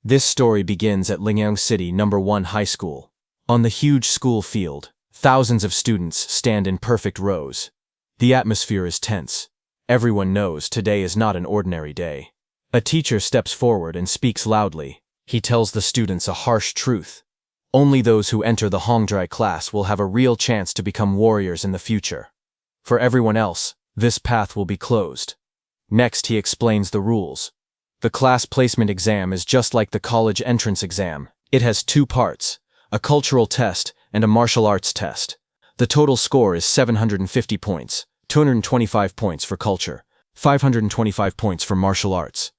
This story begins at Lingyang City No. 1 High School. On the huge school field, thousands of students stand in perfect rows. The atmosphere is tense. Everyone knows today is not an ordinary day. A teacher steps forward and speaks loudly. He tells the students a harsh truth. Only those who enter the Hongdrai class will have a real chance to become warriors in the future. For everyone else, this path will be closed. Next, he explains the rules. The class placement exam is just like the college entrance exam. It has two parts, a cultural test and a martial arts test. The total score is 750 points, 225 points for culture, 525 points for martial arts.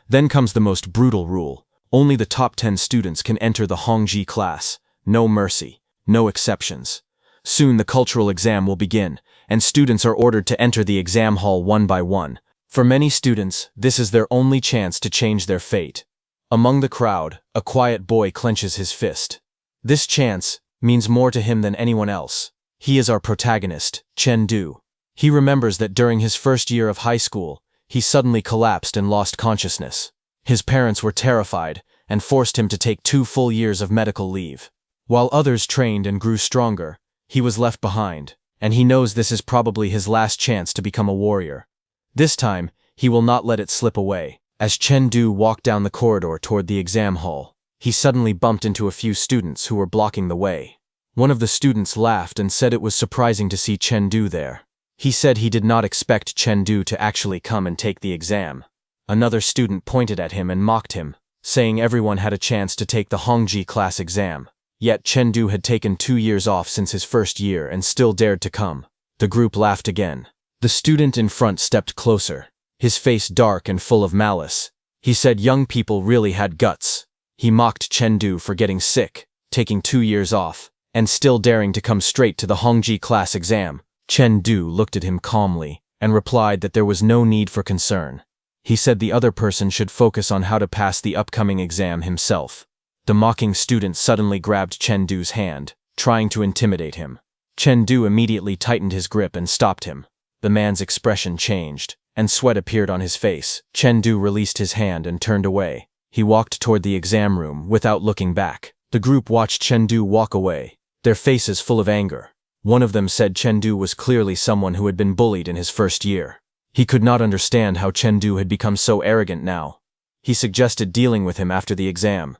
Then comes the most brutal rule. Only the top 10 students can enter the Hongji class. No mercy, no exceptions. Soon the cultural exam will begin, and students are ordered to enter the exam hall one by one. For many students, this is their only chance to change their fate. Among the crowd, a quiet boy clenches his fist. This chance means more to him than anyone else. He is our protagonist, Chen Du. He remembers that during his first year of high school, he suddenly collapsed and lost consciousness. His parents were terrified and forced him to take 2 full years of medical leave. While others trained and grew stronger, he was left behind, and he knows this is probably his last chance to become a warrior. This time, he will not let it slip away. As Chen Du walked down the corridor toward the exam hall, he suddenly bumped into a few students who were blocking the way. One of the students laughed and said it was surprising to see Chen Du there. He said he did not expect Chen Du to actually come and take the exam. Another student pointed at him and mocked him, saying everyone had a chance to take the Hongji class exam. Yet Chen Du had taken 2 years off since his first year and still dared to come. The group laughed again. The student in front stepped closer, his face dark and full of malice. He said young people really had guts. He mocked Chen Du for getting sick, taking 2 years off, and still daring to come straight to the Hongji class exam. Chen Du looked at him calmly and replied that there was no need for concern. He said the other person should focus on how to pass the upcoming exam himself. The mocking student suddenly grabbed Chen Du's hand, trying to intimidate him. Chen Du immediately tightened his grip and stopped him. The man's expression changed, and sweat appeared on his face. Chen Du released his hand and turned away. He walked toward the exam room without looking back. The group watched Chen Du walk away, their faces full of anger. One of them said Chen Du was clearly someone who had been bullied in his first year. He could not understand how Chen Du had become so arrogant now. He suggested dealing with him after the exam.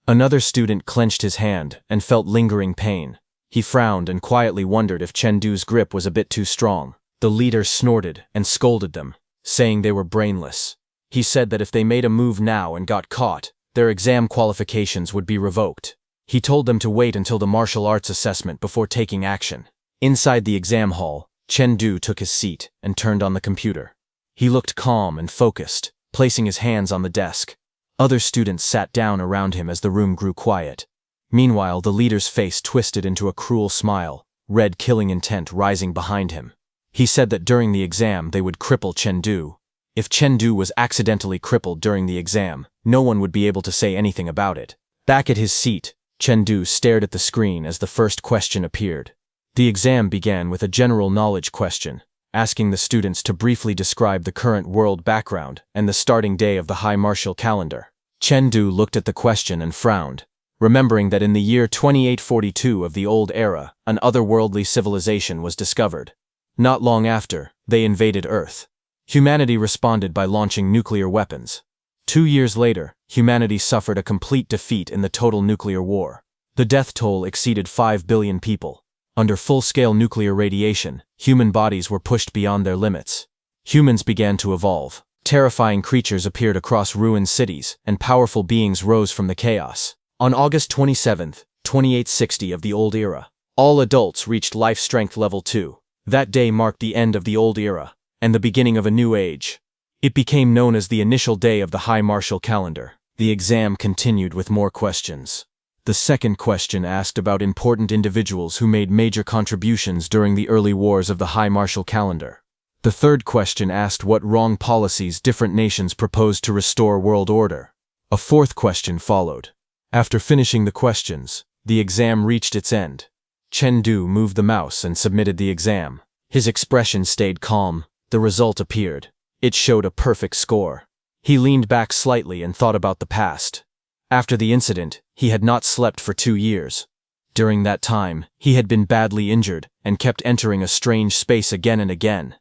Another student clenched his hand and felt lingering pain. He frowned and quietly wondered if Chen Du's grip was a bit too strong. The leader snorted and scolded them, saying they were brainless. He said that if they made a move now and got caught, their exam qualifications would be revoked. He told them to wait until the martial arts assessment before taking action. Inside the exam hall, Chen Du took his seat and turned on the computer. He looked calm and focused, placing his hands on the desk. Other students sat down around him as the room grew quiet. Meanwhile, the leader's face twisted into a cruel smile, red killing intent rising behind him. He said that during the exam they would cripple Chen Du. If Chen Du was accidentally crippled during the exam, no one would be able to say anything about it. Back at his seat, Chen Du stared at the screen as the first question appeared. The exam began with a general knowledge question, asking the students to briefly describe the current world background and the starting day of the high martial calendar. Chen Du looked at the question and frowned, remembering that in the year 2842 of the old era, an otherworldly civilization was discovered. Not long after, they invaded Earth. Humanity responded by launching nuclear weapons. 2 years later, humanity suffered a complete defeat in the total nuclear war. The death toll exceeded 5 billion people. Under full-scale nuclear radiation, human bodies were pushed beyond their limits. Humans began to evolve. Terrifying creatures appeared across ruined cities, and powerful beings rose from the chaos. On August 27, 2860 of the old era, all adults reached life strength level 2. That day marked the end of the old era, and the beginning of a new age. It became known as the initial day of the high martial calendar. The exam continued with more questions. The second question asked about important individuals who made major contributions during the early wars of the high martial calendar. The third question asked what wrong policies different nations proposed to restore world order. A fourth question followed. After finishing the questions, the exam reached its end. Chen Du moved the mouse and submitted the exam. His expression stayed calm. The result appeared. It showed a perfect score. He leaned back slightly and thought about the past. After the incident, he had not slept for 2 years. During that time, he had been badly injured and kept entering a strange space again and again.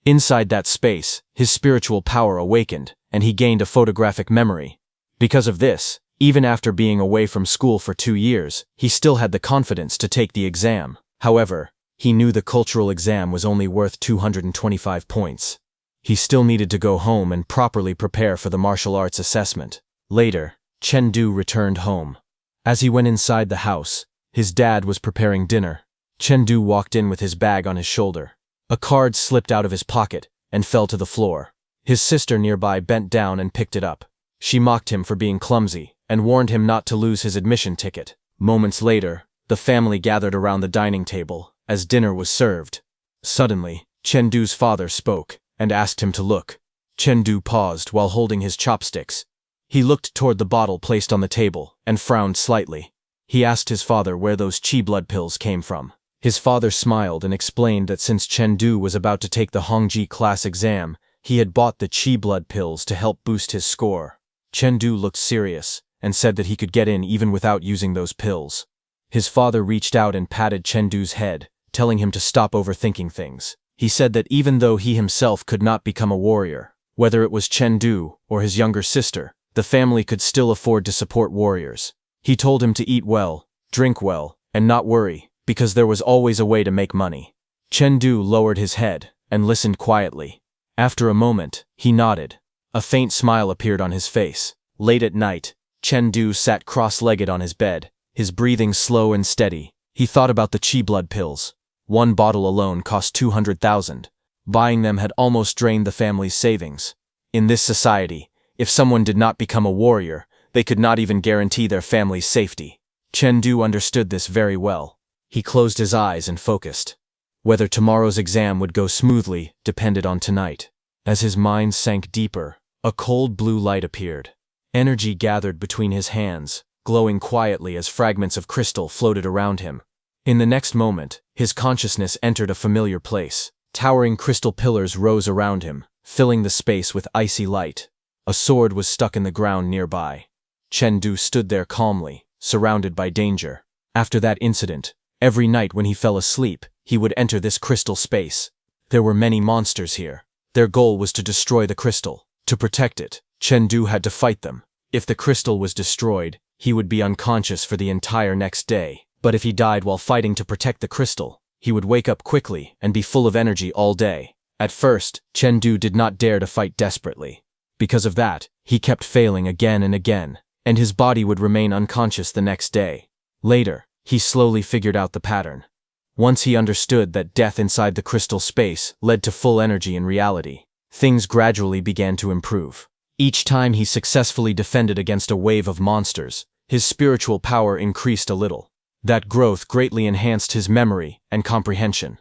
Inside that space, his spiritual power awakened, and he gained a photographic memory. Because of this, even after being away from school for 2 years, he still had the confidence to take the exam. However, he knew the cultural exam was only worth 225 points. He still needed to go home and properly prepare for the martial arts assessment. Later, Chengdu returned home. As he went inside the house, his dad was preparing dinner. Chengdu walked in with his bag on his shoulder. A card slipped out of his pocket and fell to the floor. His sister nearby bent down and picked it up. She mocked him for being clumsy and warned him not to lose his admission ticket. Moments later, the family gathered around the dining table as dinner was served. Suddenly, Chengdu's father spoke and asked him to look. Chengdu paused while holding his chopsticks. He looked toward the bottle placed on the table and frowned slightly. He asked his father where those qi blood pills came from. His father smiled and explained that since Chengdu was about to take the Hongji class exam, he had bought the qi blood pills to help boost his score. Chengdu looked serious and said that he could get in even without using those pills. His father reached out and patted Chengdu's head, telling him to stop overthinking things. He said that even though he himself could not become a warrior, whether it was Chengdu or his younger sister, the family could still afford to support warriors. He told him to eat well, drink well, and not worry, because there was always a way to make money. Chengdu lowered his head and listened quietly. After a moment, he nodded. A faint smile appeared on his face. Late at night, Chengdu sat cross-legged on his bed, his breathing slow and steady. He thought about the qi blood pills. One bottle alone cost 200,000. Buying them had almost drained the family's savings. In this society, if someone did not become a warrior, they could not even guarantee their family's safety. Chengdu understood this very well. He closed his eyes and focused. Whether tomorrow's exam would go smoothly depended on tonight. As his mind sank deeper, a cold blue light appeared. Energy gathered between his hands, glowing quietly as fragments of crystal floated around him. In the next moment, his consciousness entered a familiar place. Towering crystal pillars rose around him, filling the space with icy light. A sword was stuck in the ground nearby. Chengdu stood there calmly, surrounded by danger. After that incident, every night when he fell asleep, he would enter this crystal space. There were many monsters here. Their goal was to destroy the crystal. To protect it, Chengdu had to fight them. If the crystal was destroyed, he would be unconscious for the entire next day. But if he died while fighting to protect the crystal, he would wake up quickly and be full of energy all day. At first, Chengdu did not dare to fight desperately. Because of that, he kept failing again and again, and his body would remain unconscious the next day. Later, he slowly figured out the pattern. Once he understood that death inside the crystal space led to full energy in reality, things gradually began to improve. Each time he successfully defended against a wave of monsters, his spiritual power increased a little. That growth greatly enhanced his memory and comprehension.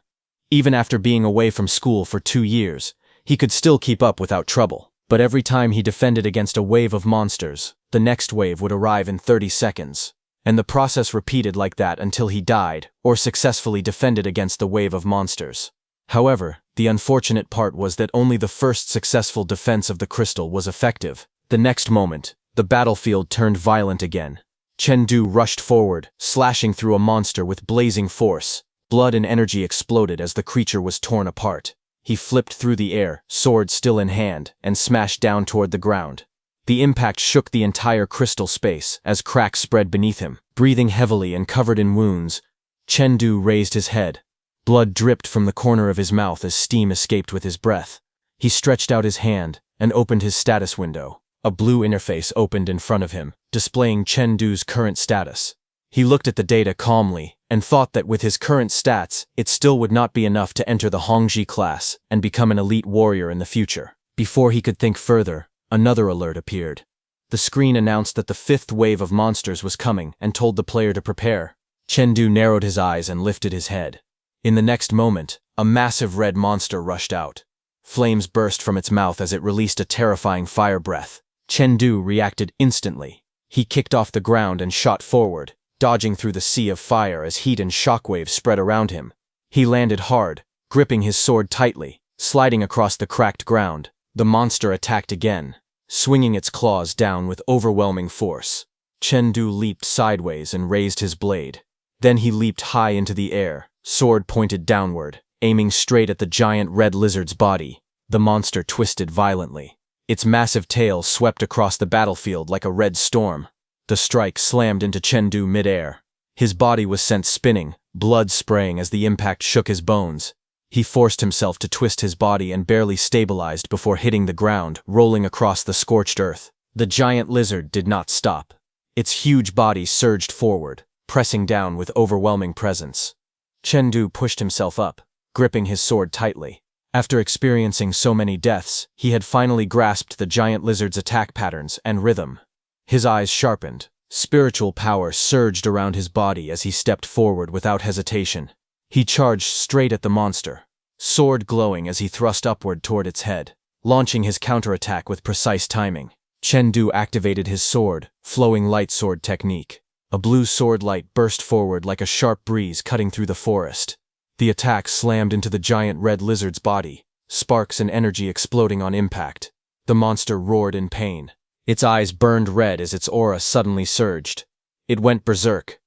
Even after being away from school for 2 years, he could still keep up without trouble. But every time he defended against a wave of monsters, the next wave would arrive in 30 seconds. And the process repeated like that until he died or successfully defended against the wave of monsters. However, the unfortunate part was that only the first successful defense of the crystal was effective. The next moment, the battlefield turned violent again. Chengdu rushed forward, slashing through a monster with blazing force. Blood and energy exploded as the creature was torn apart. He flipped through the air, sword still in hand, and smashed down toward the ground. The impact shook the entire crystal space as cracks spread beneath him. Breathing heavily and covered in wounds, Chengdu raised his head. Blood dripped from the corner of his mouth as steam escaped with his breath. He stretched out his hand and opened his status window. A blue interface opened in front of him, displaying Chengdu's current status. He looked at the data calmly and thought that with his current stats, it still would not be enough to enter the Hongji class and become an elite warrior in the future. Before he could think further, another alert appeared. The screen announced that the 5th wave of monsters was coming and told the player to prepare. Chengdu narrowed his eyes and lifted his head. In the next moment, a massive red monster rushed out. Flames burst from its mouth as it released a terrifying fire breath. Chengdu reacted instantly. He kicked off the ground and shot forward, dodging through the sea of fire as heat and shockwaves spread around him. He landed hard, gripping his sword tightly, sliding across the cracked ground. The monster attacked again, swinging its claws down with overwhelming force. Chengdu leaped sideways and raised his blade. Then he leaped high into the air, sword pointed downward, aiming straight at the giant red lizard's body. The monster twisted violently. Its massive tail swept across the battlefield like a red storm. The strike slammed into Chengdu midair. His body was sent spinning, blood spraying as the impact shook his bones. He forced himself to twist his body and barely stabilized before hitting the ground, rolling across the scorched earth. The giant lizard did not stop. Its huge body surged forward, pressing down with overwhelming presence. Chengdu pushed himself up, gripping his sword tightly. After experiencing so many deaths, he had finally grasped the giant lizard's attack patterns and rhythm. His eyes sharpened. Spiritual power surged around his body as he stepped forward without hesitation. He charged straight at the monster, sword glowing as he thrust upward toward its head, launching his counterattack with precise timing. Chengdu activated his sword, flowing light sword technique. A blue sword light burst forward like a sharp breeze cutting through the forest. The attack slammed into the giant red lizard's body, sparks and energy exploding on impact. The monster roared in pain. Its eyes burned red as its aura suddenly surged. It went berserk.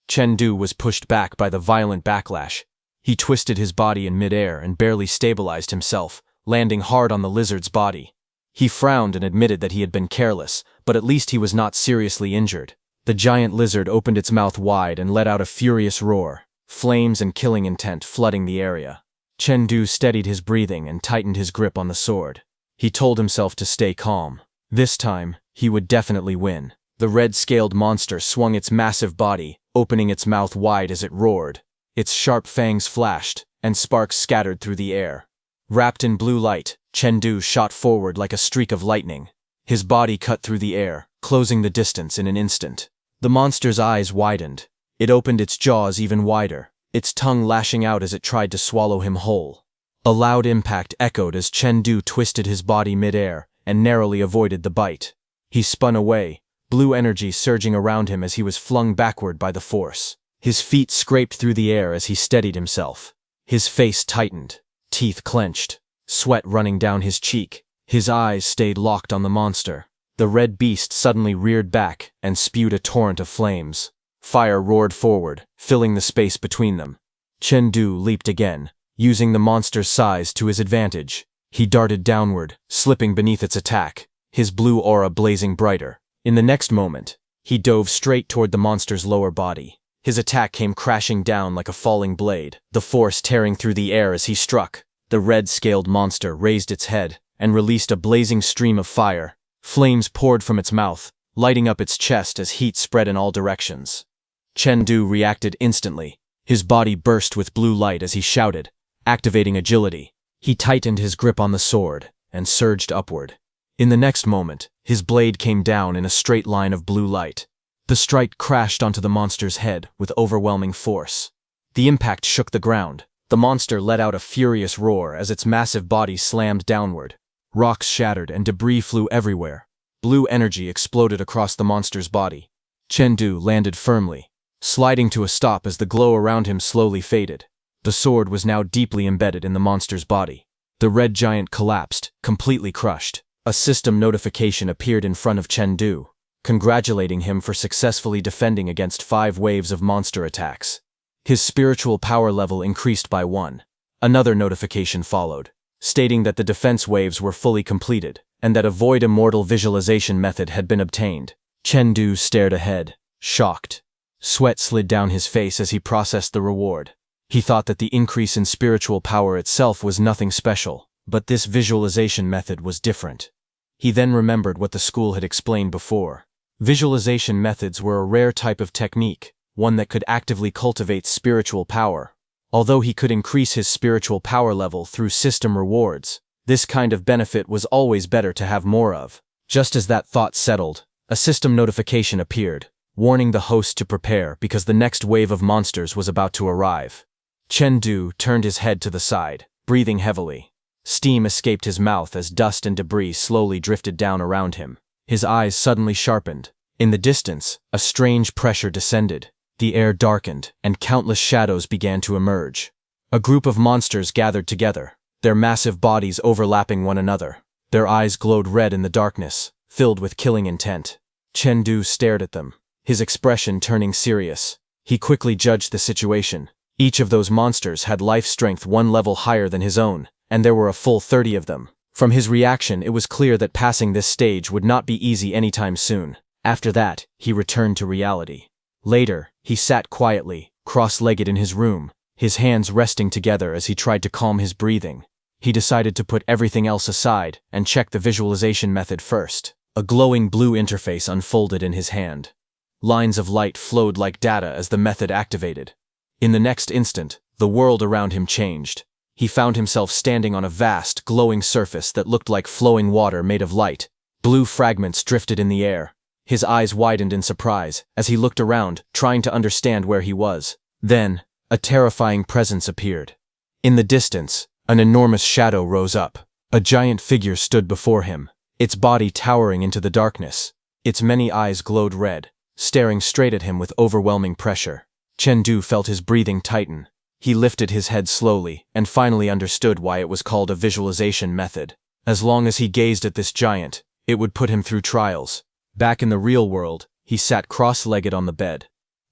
Chengdu was pushed back by the violent backlash. He twisted his body in midair and barely stabilized himself, landing hard on the lizard's body. He frowned and admitted that he had been careless, but at least he was not seriously injured. The giant lizard opened its mouth wide and let out a furious roar, flames and killing intent flooding the area. Chengdu steadied his breathing and tightened his grip on the sword. He told himself to stay calm. This time, he would definitely win. The red-scaled monster swung its massive body, opening its mouth wide as it roared. Its sharp fangs flashed, and sparks scattered through the air. Wrapped in blue light, Chengdu shot forward like a streak of lightning. His body cut through the air, closing the distance in an instant. The monster's eyes widened. It opened its jaws even wider, its tongue lashing out as it tried to swallow him whole. A loud impact echoed as Chengdu twisted his body midair and narrowly avoided the bite. He spun away, blue energy surging around him as he was flung backward by the force. His feet scraped through the air as he steadied himself. His face tightened, teeth clenched, sweat running down his cheek. His eyes stayed locked on the monster. The red beast suddenly reared back and spewed a torrent of flames. Fire roared forward, filling the space between them. Chengdu leaped again, using the monster's size to his advantage. He darted downward, slipping beneath its attack, his blue aura blazing brighter. In the next moment, he dove straight toward the monster's lower body. His attack came crashing down like a falling blade, the force tearing through the air as he struck. The red-scaled monster raised its head and released a blazing stream of fire. Flames poured from its mouth, lighting up its chest as heat spread in all directions. Chengdu reacted instantly. His body burst with blue light as he shouted, activating agility. He tightened his grip on the sword and surged upward. In the next moment, his blade came down in a straight line of blue light. The strike crashed onto the monster's head with overwhelming force. The impact shook the ground. The monster let out a furious roar as its massive body slammed downward. Rocks shattered and debris flew everywhere. Blue energy exploded across the monster's body. Chengdu landed firmly, sliding to a stop as the glow around him slowly faded. The sword was now deeply embedded in the monster's body. The red giant collapsed, completely crushed. A system notification appeared in front of Chengdu, congratulating him for successfully defending against 5 waves of monster attacks. His spiritual power level increased by 1. Another notification followed, stating that the defense waves were fully completed, and that a void immortal visualization method had been obtained. Chengdu stared ahead, shocked. Sweat slid down his face as he processed the reward. He thought that the increase in spiritual power itself was nothing special, but this visualization method was different. He then remembered what the school had explained before. Visualization methods were a rare type of technique, one that could actively cultivate spiritual power. Although he could increase his spiritual power level through system rewards, this kind of benefit was always better to have more of. Just as that thought settled, a system notification appeared, warning the host to prepare because the next wave of monsters was about to arrive. Chengdu turned his head to the side, breathing heavily. Steam escaped his mouth as dust and debris slowly drifted down around him. His eyes suddenly sharpened. In the distance, a strange pressure descended. The air darkened, and countless shadows began to emerge. A group of monsters gathered together, their massive bodies overlapping one another. Their eyes glowed red in the darkness, filled with killing intent. Chengdu stared at them, his expression turning serious. He quickly judged the situation. Each of those monsters had life strength one level higher than his own, and there were a full 30 of them. From his reaction, it was clear that passing this stage would not be easy anytime soon. After that, he returned to reality. Later, he sat quietly, cross-legged in his room, his hands resting together as he tried to calm his breathing. He decided to put everything else aside and check the visualization method first. A glowing blue interface unfolded in his hand. Lines of light flowed like data as the method activated. In the next instant, the world around him changed. He found himself standing on a vast, glowing surface that looked like flowing water made of light. Blue fragments drifted in the air. His eyes widened in surprise as he looked around, trying to understand where he was. Then, a terrifying presence appeared. In the distance, an enormous shadow rose up. A giant figure stood before him, its body towering into the darkness. Its many eyes glowed red, staring straight at him with overwhelming pressure. Chengdu felt his breathing tighten. He lifted his head slowly and finally understood why it was called a visualization method. As long as he gazed at this giant, it would put him through trials. Back in the real world, he sat cross-legged on the bed.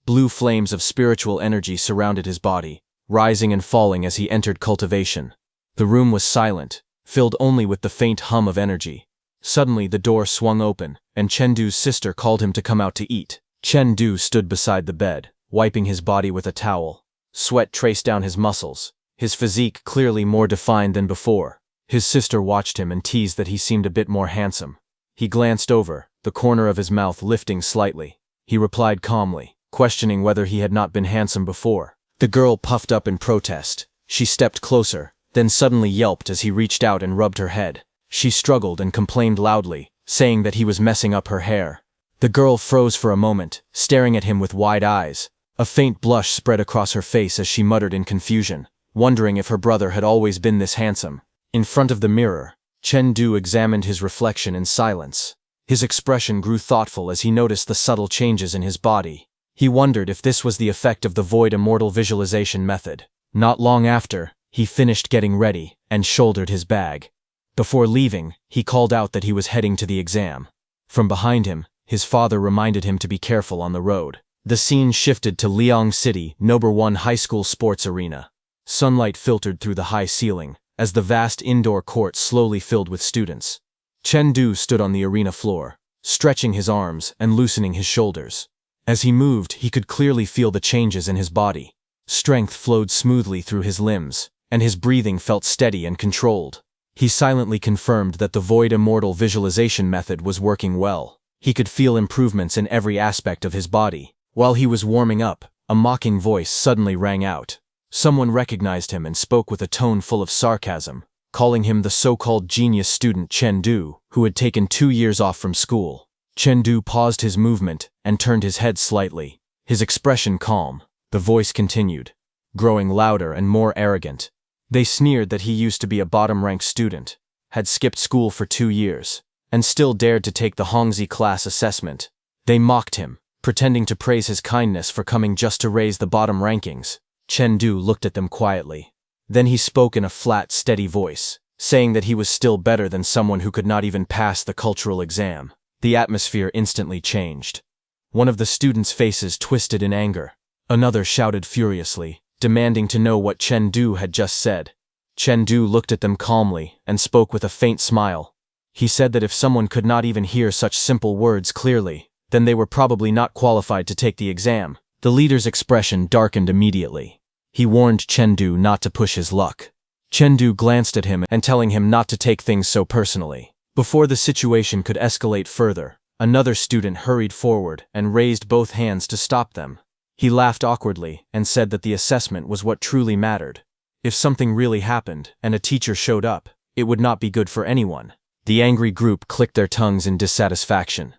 Blue flames of spiritual energy surrounded his body, rising and falling as he entered cultivation. The room was silent, filled only with the faint hum of energy. Suddenly the door swung open, and Chengdu's sister called him to come out to eat. Chengdu stood beside the bed, wiping his body with a towel. Sweat traced down his muscles, his physique clearly more defined than before. His sister watched him and teased that he seemed a bit more handsome. He glanced over, the corner of his mouth lifting slightly. He replied calmly, questioning whether he had not been handsome before. The girl puffed up in protest. She stepped closer, then suddenly yelped as he reached out and rubbed her head. She struggled and complained loudly, saying that he was messing up her hair. The girl froze for a moment, staring at him with wide eyes. A faint blush spread across her face as she muttered in confusion, wondering if her brother had always been this handsome. In front of the mirror, Chengdu examined his reflection in silence. His expression grew thoughtful as he noticed the subtle changes in his body. He wondered if this was the effect of the Void Immortal visualization method. Not long after, he finished getting ready and shouldered his bag. Before leaving, he called out that he was heading to the exam. From behind him, his father reminded him to be careful on the road. The scene shifted to Liang City, No. 1 High School Sports Arena. Sunlight filtered through the high ceiling, as the vast indoor court slowly filled with students. Chengdu stood on the arena floor, stretching his arms and loosening his shoulders. As he moved, he could clearly feel the changes in his body. Strength flowed smoothly through his limbs, and his breathing felt steady and controlled. He silently confirmed that the Void Immortal visualization method was working well. He could feel improvements in every aspect of his body. While he was warming up, a mocking voice suddenly rang out. Someone recognized him and spoke with a tone full of sarcasm, calling him the so-called genius student Chengdu, who had taken 2 years off from school. Chengdu paused his movement and turned his head slightly, his expression calm. The voice continued, growing louder and more arrogant. They sneered that he used to be a bottom-ranked student, had skipped school for 2 years, and still dared to take the Hongzi class assessment. They mocked him, pretending to praise his kindness for coming just to raise the bottom rankings. Chengdu looked at them quietly. Then he spoke in a flat, steady voice, saying that he was still better than someone who could not even pass the cultural exam. The atmosphere instantly changed. One of the students' faces twisted in anger. Another shouted furiously, demanding to know what Chengdu had just said. Chengdu looked at them calmly and spoke with a faint smile. He said that if someone could not even hear such simple words clearly, then they were probably not qualified to take the exam. The leader's expression darkened immediately. He warned Chengdu not to push his luck. Chengdu glanced at him and telling him not to take things so personally. Before the situation could escalate further, another student hurried forward and raised both hands to stop them. He laughed awkwardly and said that the assessment was what truly mattered. If something really happened and a teacher showed up, it would not be good for anyone. The angry group clicked their tongues in dissatisfaction.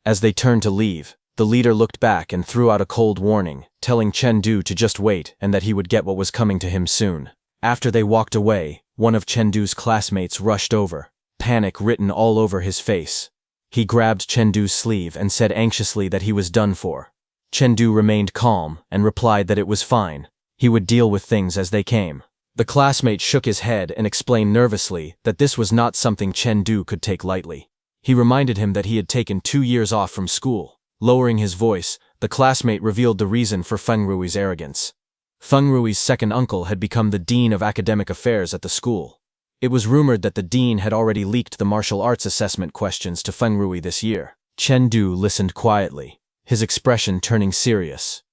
As they turned to leave, the leader looked back and threw out a cold warning, telling Chengdu to just wait and that he would get what was coming to him soon. After they walked away, one of Chengdu's classmates rushed over, panic written all over his face. He grabbed Chengdu's sleeve and said anxiously that he was done for. Chengdu remained calm and replied that it was fine. He would deal with things as they came. The classmate shook his head and explained nervously that this was not something Chengdu could take lightly. He reminded him that he had taken 2 years off from school. Lowering his voice, the classmate revealed the reason for Feng Rui's arrogance. Feng Rui's second uncle had become the dean of academic affairs at the school. It was rumored that the dean had already leaked the martial arts assessment questions to Feng Rui this year. Chen Du listened quietly, his expression turning serious.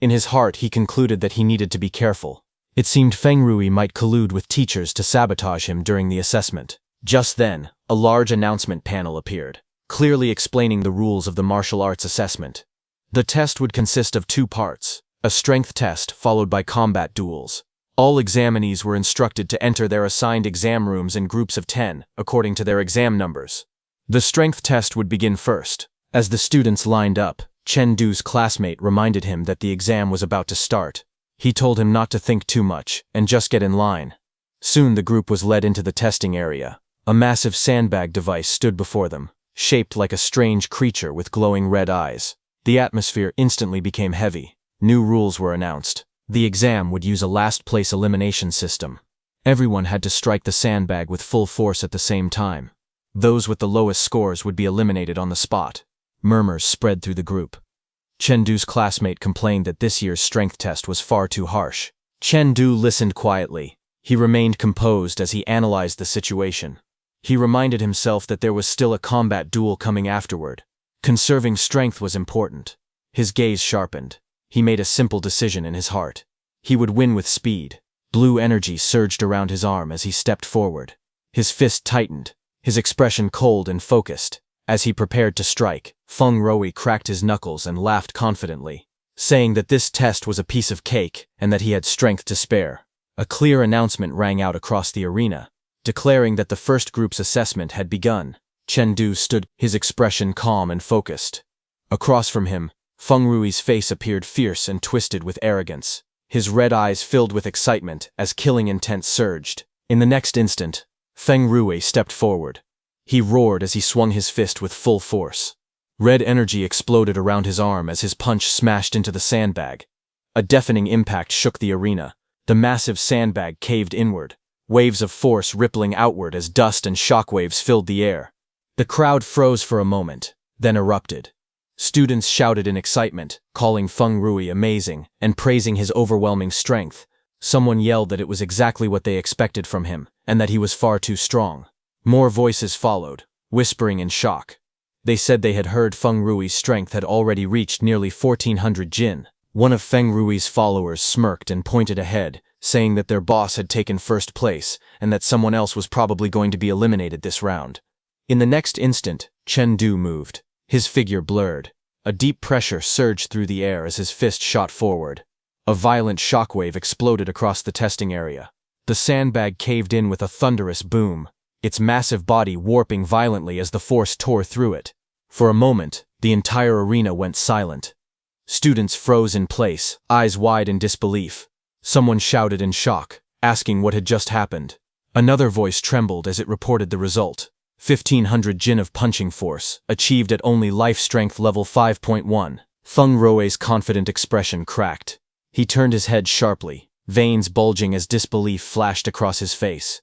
In his heart, he concluded that he needed to be careful. It seemed Feng Rui might collude with teachers to sabotage him during the assessment. Just then, a large announcement panel appeared, clearly explaining the rules of the martial arts assessment. The test would consist of 2 parts, a strength test followed by combat duels. All examinees were instructed to enter their assigned exam rooms in groups of 10, according to their exam numbers. The strength test would begin first. As the students lined up, Chen Du's classmate reminded him that the exam was about to start. He told him not to think too much and just get in line. Soon the group was led into the testing area. A massive sandbag device stood before them, shaped like a strange creature with glowing red eyes. The atmosphere instantly became heavy. New rules were announced. The exam would use a last-place elimination system. Everyone had to strike the sandbag with full force at the same time. Those with the lowest scores would be eliminated on the spot. Murmurs spread through the group. Chen Du's classmate complained that this year's strength test was far too harsh. Chen Du listened quietly. He remained composed as he analyzed the situation. He reminded himself that there was still a combat duel coming afterward. Conserving strength was important. His gaze sharpened. He made a simple decision in his heart. He would win with speed. Blue energy surged around his arm as he stepped forward. His fist tightened, his expression cold and focused. As he prepared to strike, Feng Rui cracked his knuckles and laughed confidently, saying that this test was a piece of cake and that he had strength to spare. A clear announcement rang out across the arena, declaring that the first group's assessment had begun. Chen Du stood, his expression calm and focused. Across from him, Feng Rui's face appeared fierce and twisted with arrogance. His red eyes filled with excitement as killing intent surged. In the next instant, Feng Rui stepped forward. He roared as he swung his fist with full force. Red energy exploded around his arm as his punch smashed into the sandbag. A deafening impact shook the arena. The massive sandbag caved inward, waves of force rippling outward as dust and shockwaves filled the air. The crowd froze for a moment, then erupted. Students shouted in excitement, calling Feng Rui amazing and praising his overwhelming strength. Someone yelled that it was exactly what they expected from him, and that he was far too strong. More voices followed, whispering in shock. They said they had heard Feng Rui's strength had already reached nearly 1,400 jin. One of Feng Rui's followers smirked and pointed ahead, saying that their boss had taken first place and that someone else was probably going to be eliminated this round. In the next instant, Chen Du moved. His figure blurred. A deep pressure surged through the air as his fist shot forward. A violent shockwave exploded across the testing area. The sandbag caved in with a thunderous boom, its massive body warping violently as the force tore through it. For a moment, the entire arena went silent. Students froze in place, eyes wide in disbelief. Someone shouted in shock, asking what had just happened. Another voice trembled as it reported the result. 1,500 jin of punching force, achieved at only life strength level 5.1. Feng Rui's confident expression cracked. He turned his head sharply, veins bulging as disbelief flashed across his face.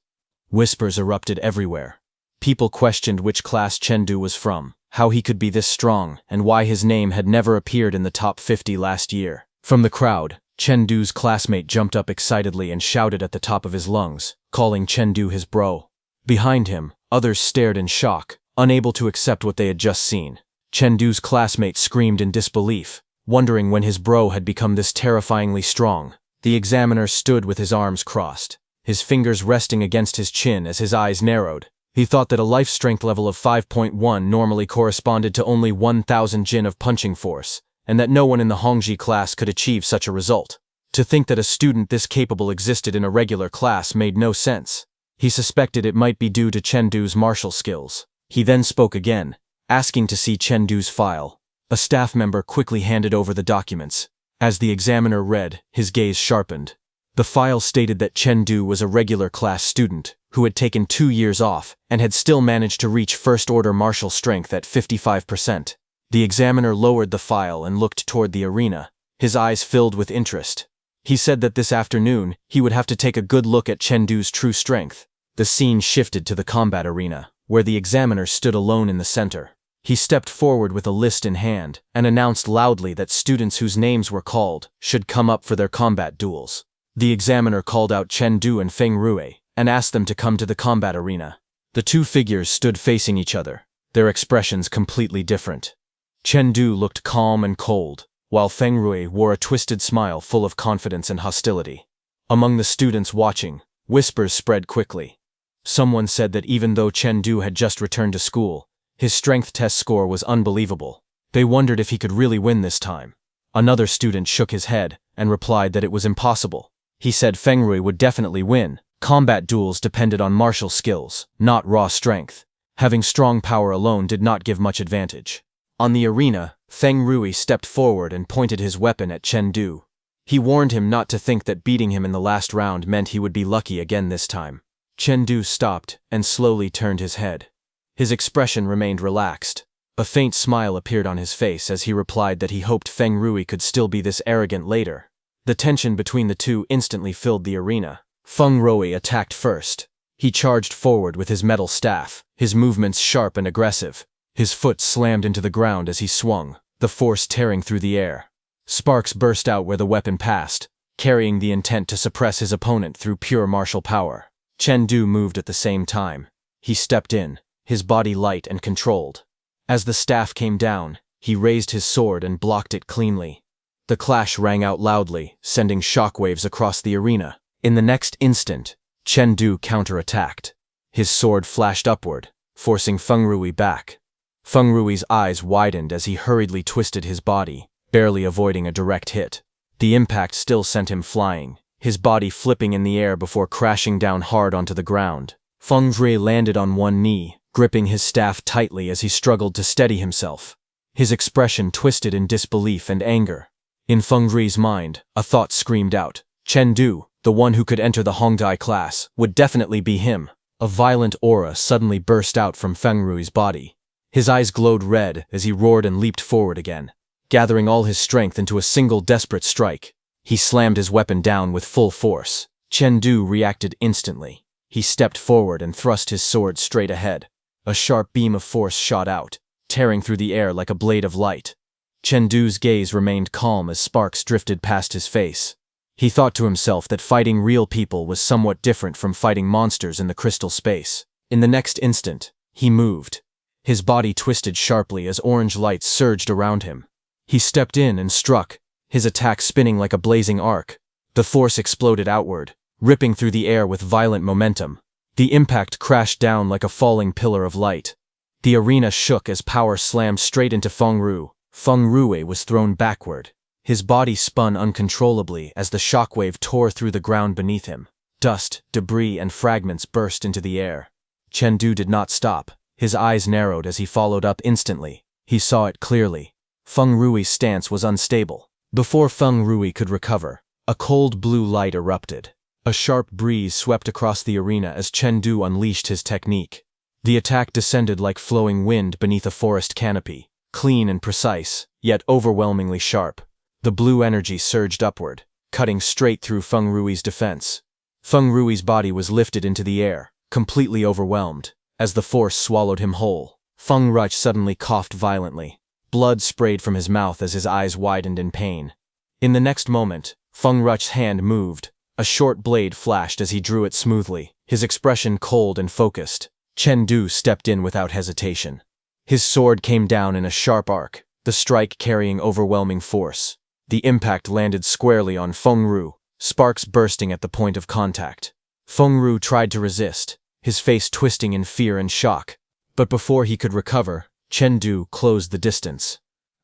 Whispers erupted everywhere. People questioned which class Chen Du was from, how he could be this strong, and why his name had never appeared in the top 50 last year. From the crowd, Chen Du's classmate jumped up excitedly and shouted at the top of his lungs, calling Chen Du his bro. Behind him, others stared in shock, unable to accept what they had just seen. Chen Du's classmate screamed in disbelief, wondering when his bro had become this terrifyingly strong. The examiner stood with his arms crossed, his fingers resting against his chin as his eyes narrowed. He thought that a life strength level of 5.1 normally corresponded to only 1,000 jin of punching force, and that no one in the Hongji class could achieve such a result. To think that a student this capable existed in a regular class made no sense. He suspected it might be due to Chen Du's martial skills. He then spoke again, asking to see Chen Du's file. A staff member quickly handed over the documents. As the examiner read, his gaze sharpened. The file stated that Chen Du was a regular class student who had taken 2 years off and had still managed to reach first-order martial strength at 55%. The examiner lowered the file and looked toward the arena, his eyes filled with interest. He said that this afternoon, he would have to take a good look at Chen Du's true strength. The scene shifted to the combat arena, where the examiner stood alone in the center. He stepped forward with a list in hand and announced loudly that students whose names were called should come up for their combat duels. The examiner called out Chen Du and Feng Rui and asked them to come to the combat arena. The two figures stood facing each other, their expressions completely different. Chen Du looked calm and cold, while Feng Rui wore a twisted smile full of confidence and hostility. Among the students watching, whispers spread quickly. Someone said that even though Chen Du had just returned to school, his strength test score was unbelievable. They wondered if he could really win this time. Another student shook his head and replied that it was impossible. He said Feng Rui would definitely win. Combat duels depended on martial skills, not raw strength. Having strong power alone did not give much advantage. On the arena, Feng Rui stepped forward and pointed his weapon at Chen Du. He warned him not to think that beating him in the last round meant he would be lucky again this time. Chen Du stopped and slowly turned his head. His expression remained relaxed. A faint smile appeared on his face as he replied that he hoped Feng Rui could still be this arrogant later. The tension between the two instantly filled the arena. Feng Rui attacked first. He charged forward with his metal staff, his movements sharp and aggressive. His foot slammed into the ground as he swung, the force tearing through the air. Sparks burst out where the weapon passed, carrying the intent to suppress his opponent through pure martial power. Chen Du moved at the same time. He stepped in, his body light and controlled. As the staff came down, he raised his sword and blocked it cleanly. The clash rang out loudly, sending shockwaves across the arena. In the next instant, Chen Du counterattacked. His sword flashed upward, forcing Feng Rui back. Feng Rui's eyes widened as he hurriedly twisted his body, barely avoiding a direct hit. The impact still sent him flying, his body flipping in the air before crashing down hard onto the ground. Feng Rui landed on one knee, gripping his staff tightly as he struggled to steady himself. His expression twisted in disbelief and anger. In Feng Rui's mind, a thought screamed out. Chen Du, the one who could enter the Hongdai class, would definitely be him. A violent aura suddenly burst out from Feng Rui's body. His eyes glowed red as he roared and leaped forward again, gathering all his strength into a single desperate strike. He slammed his weapon down with full force. Chen Du reacted instantly. He stepped forward and thrust his sword straight ahead. A sharp beam of force shot out, tearing through the air like a blade of light. Chen Du's gaze remained calm as sparks drifted past his face. He thought to himself that fighting real people was somewhat different from fighting monsters in the crystal space. In the next instant, he moved. His body twisted sharply as orange lights surged around him. He stepped in and struck, his attack spinning like a blazing arc. The force exploded outward, ripping through the air with violent momentum. The impact crashed down like a falling pillar of light. The arena shook as power slammed straight into Feng Rui. Feng Rui was thrown backward. His body spun uncontrollably as the shockwave tore through the ground beneath him. Dust, debris, and fragments burst into the air. Chen Du did not stop. His eyes narrowed as he followed up instantly. He saw it clearly. Feng Rui's stance was unstable. Before Feng Rui could recover, a cold blue light erupted. A sharp breeze swept across the arena as Chen Du unleashed his technique. The attack descended like flowing wind beneath a forest canopy, clean and precise, yet overwhelmingly sharp. The blue energy surged upward, cutting straight through Feng Rui's defense. Feng Rui's body was lifted into the air, completely overwhelmed. As the force swallowed him whole, Feng Rui suddenly coughed violently. Blood sprayed from his mouth as his eyes widened in pain. In the next moment, Feng Rui's hand moved. A short blade flashed as he drew it smoothly, his expression cold and focused. Chen Du stepped in without hesitation. His sword came down in a sharp arc, the strike carrying overwhelming force. The impact landed squarely on Feng Rui, sparks bursting at the point of contact. Feng Rui tried to resist, his face twisting in fear and shock. But before he could recover, Chen Du closed the distance.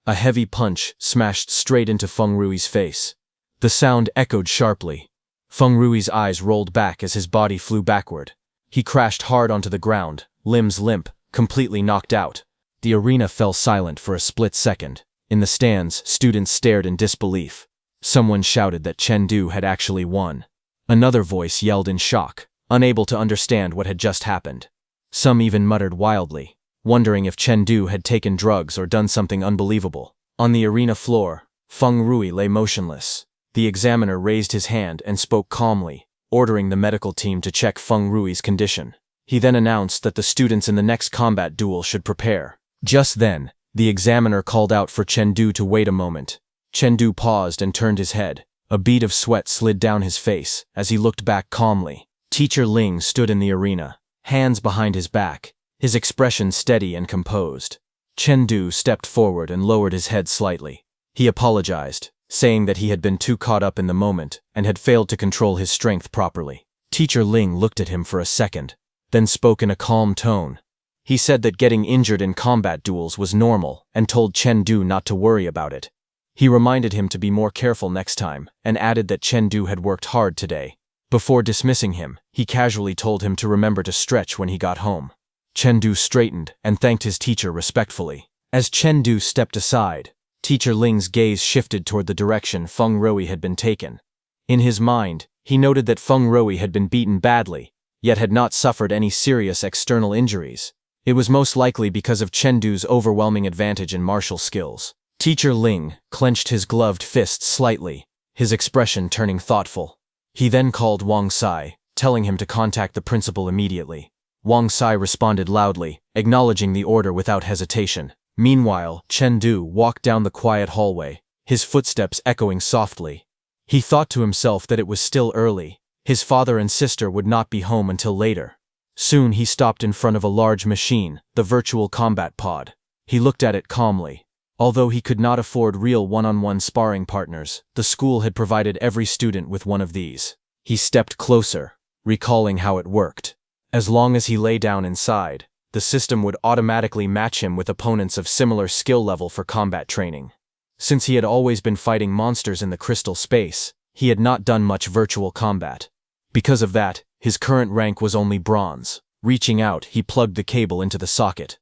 A heavy punch smashed straight into Feng Rui's face. The sound echoed sharply. Feng Rui's eyes rolled back as his body flew backward. He crashed hard onto the ground, limbs limp, completely knocked out. The arena fell silent for a split second. In the stands, students stared in disbelief. Someone shouted that Chen Du had actually won. Another voice yelled in shock, unable to understand what had just happened. Some even muttered wildly, wondering if Chen Du had taken drugs or done something unbelievable. On the arena floor, Feng Rui lay motionless. The examiner raised his hand and spoke calmly, ordering the medical team to check Feng Rui's condition. He then announced that the students in the next combat duel should prepare. Just then, the examiner called out for Chengdu to wait a moment. Chengdu paused and turned his head. A bead of sweat slid down his face as he looked back calmly. Teacher Ling stood in the arena, hands behind his back, his expression steady and composed. Chengdu stepped forward and lowered his head slightly. He apologized, saying that he had been too caught up in the moment and had failed to control his strength properly. Teacher Ling looked at him for a second, then spoke in a calm tone. He said that getting injured in combat duels was normal and told Chengdu not to worry about it. He reminded him to be more careful next time and added that Chengdu had worked hard today. Before dismissing him, he casually told him to remember to stretch when he got home. Chengdu straightened and thanked his teacher respectfully. As Chengdu stepped aside, Teacher Ling's gaze shifted toward the direction Feng Ruoyi had been taken. In his mind, he noted that Feng Ruoyi had been beaten badly, yet had not suffered any serious external injuries. It was most likely because of Chengdu's overwhelming advantage in martial skills. Teacher Ling clenched his gloved fist slightly, his expression turning thoughtful. He then called Wang Sai, telling him to contact the principal immediately. Wang Sai responded loudly, acknowledging the order without hesitation. Meanwhile, Chengdu walked down the quiet hallway, his footsteps echoing softly. He thought to himself that it was still early. His father and sister would not be home until later. Soon he stopped in front of a large machine, the virtual combat pod. He looked at it calmly. Although he could not afford real one-on-one sparring partners, the school had provided every student with one of these. He stepped closer, recalling how it worked. As long as he lay down inside, the system would automatically match him with opponents of similar skill level for combat training. Since he had always been fighting monsters in the crystal space, he had not done much virtual combat. Because of that, his current rank was only bronze. Reaching out, he plugged the cable into the socket.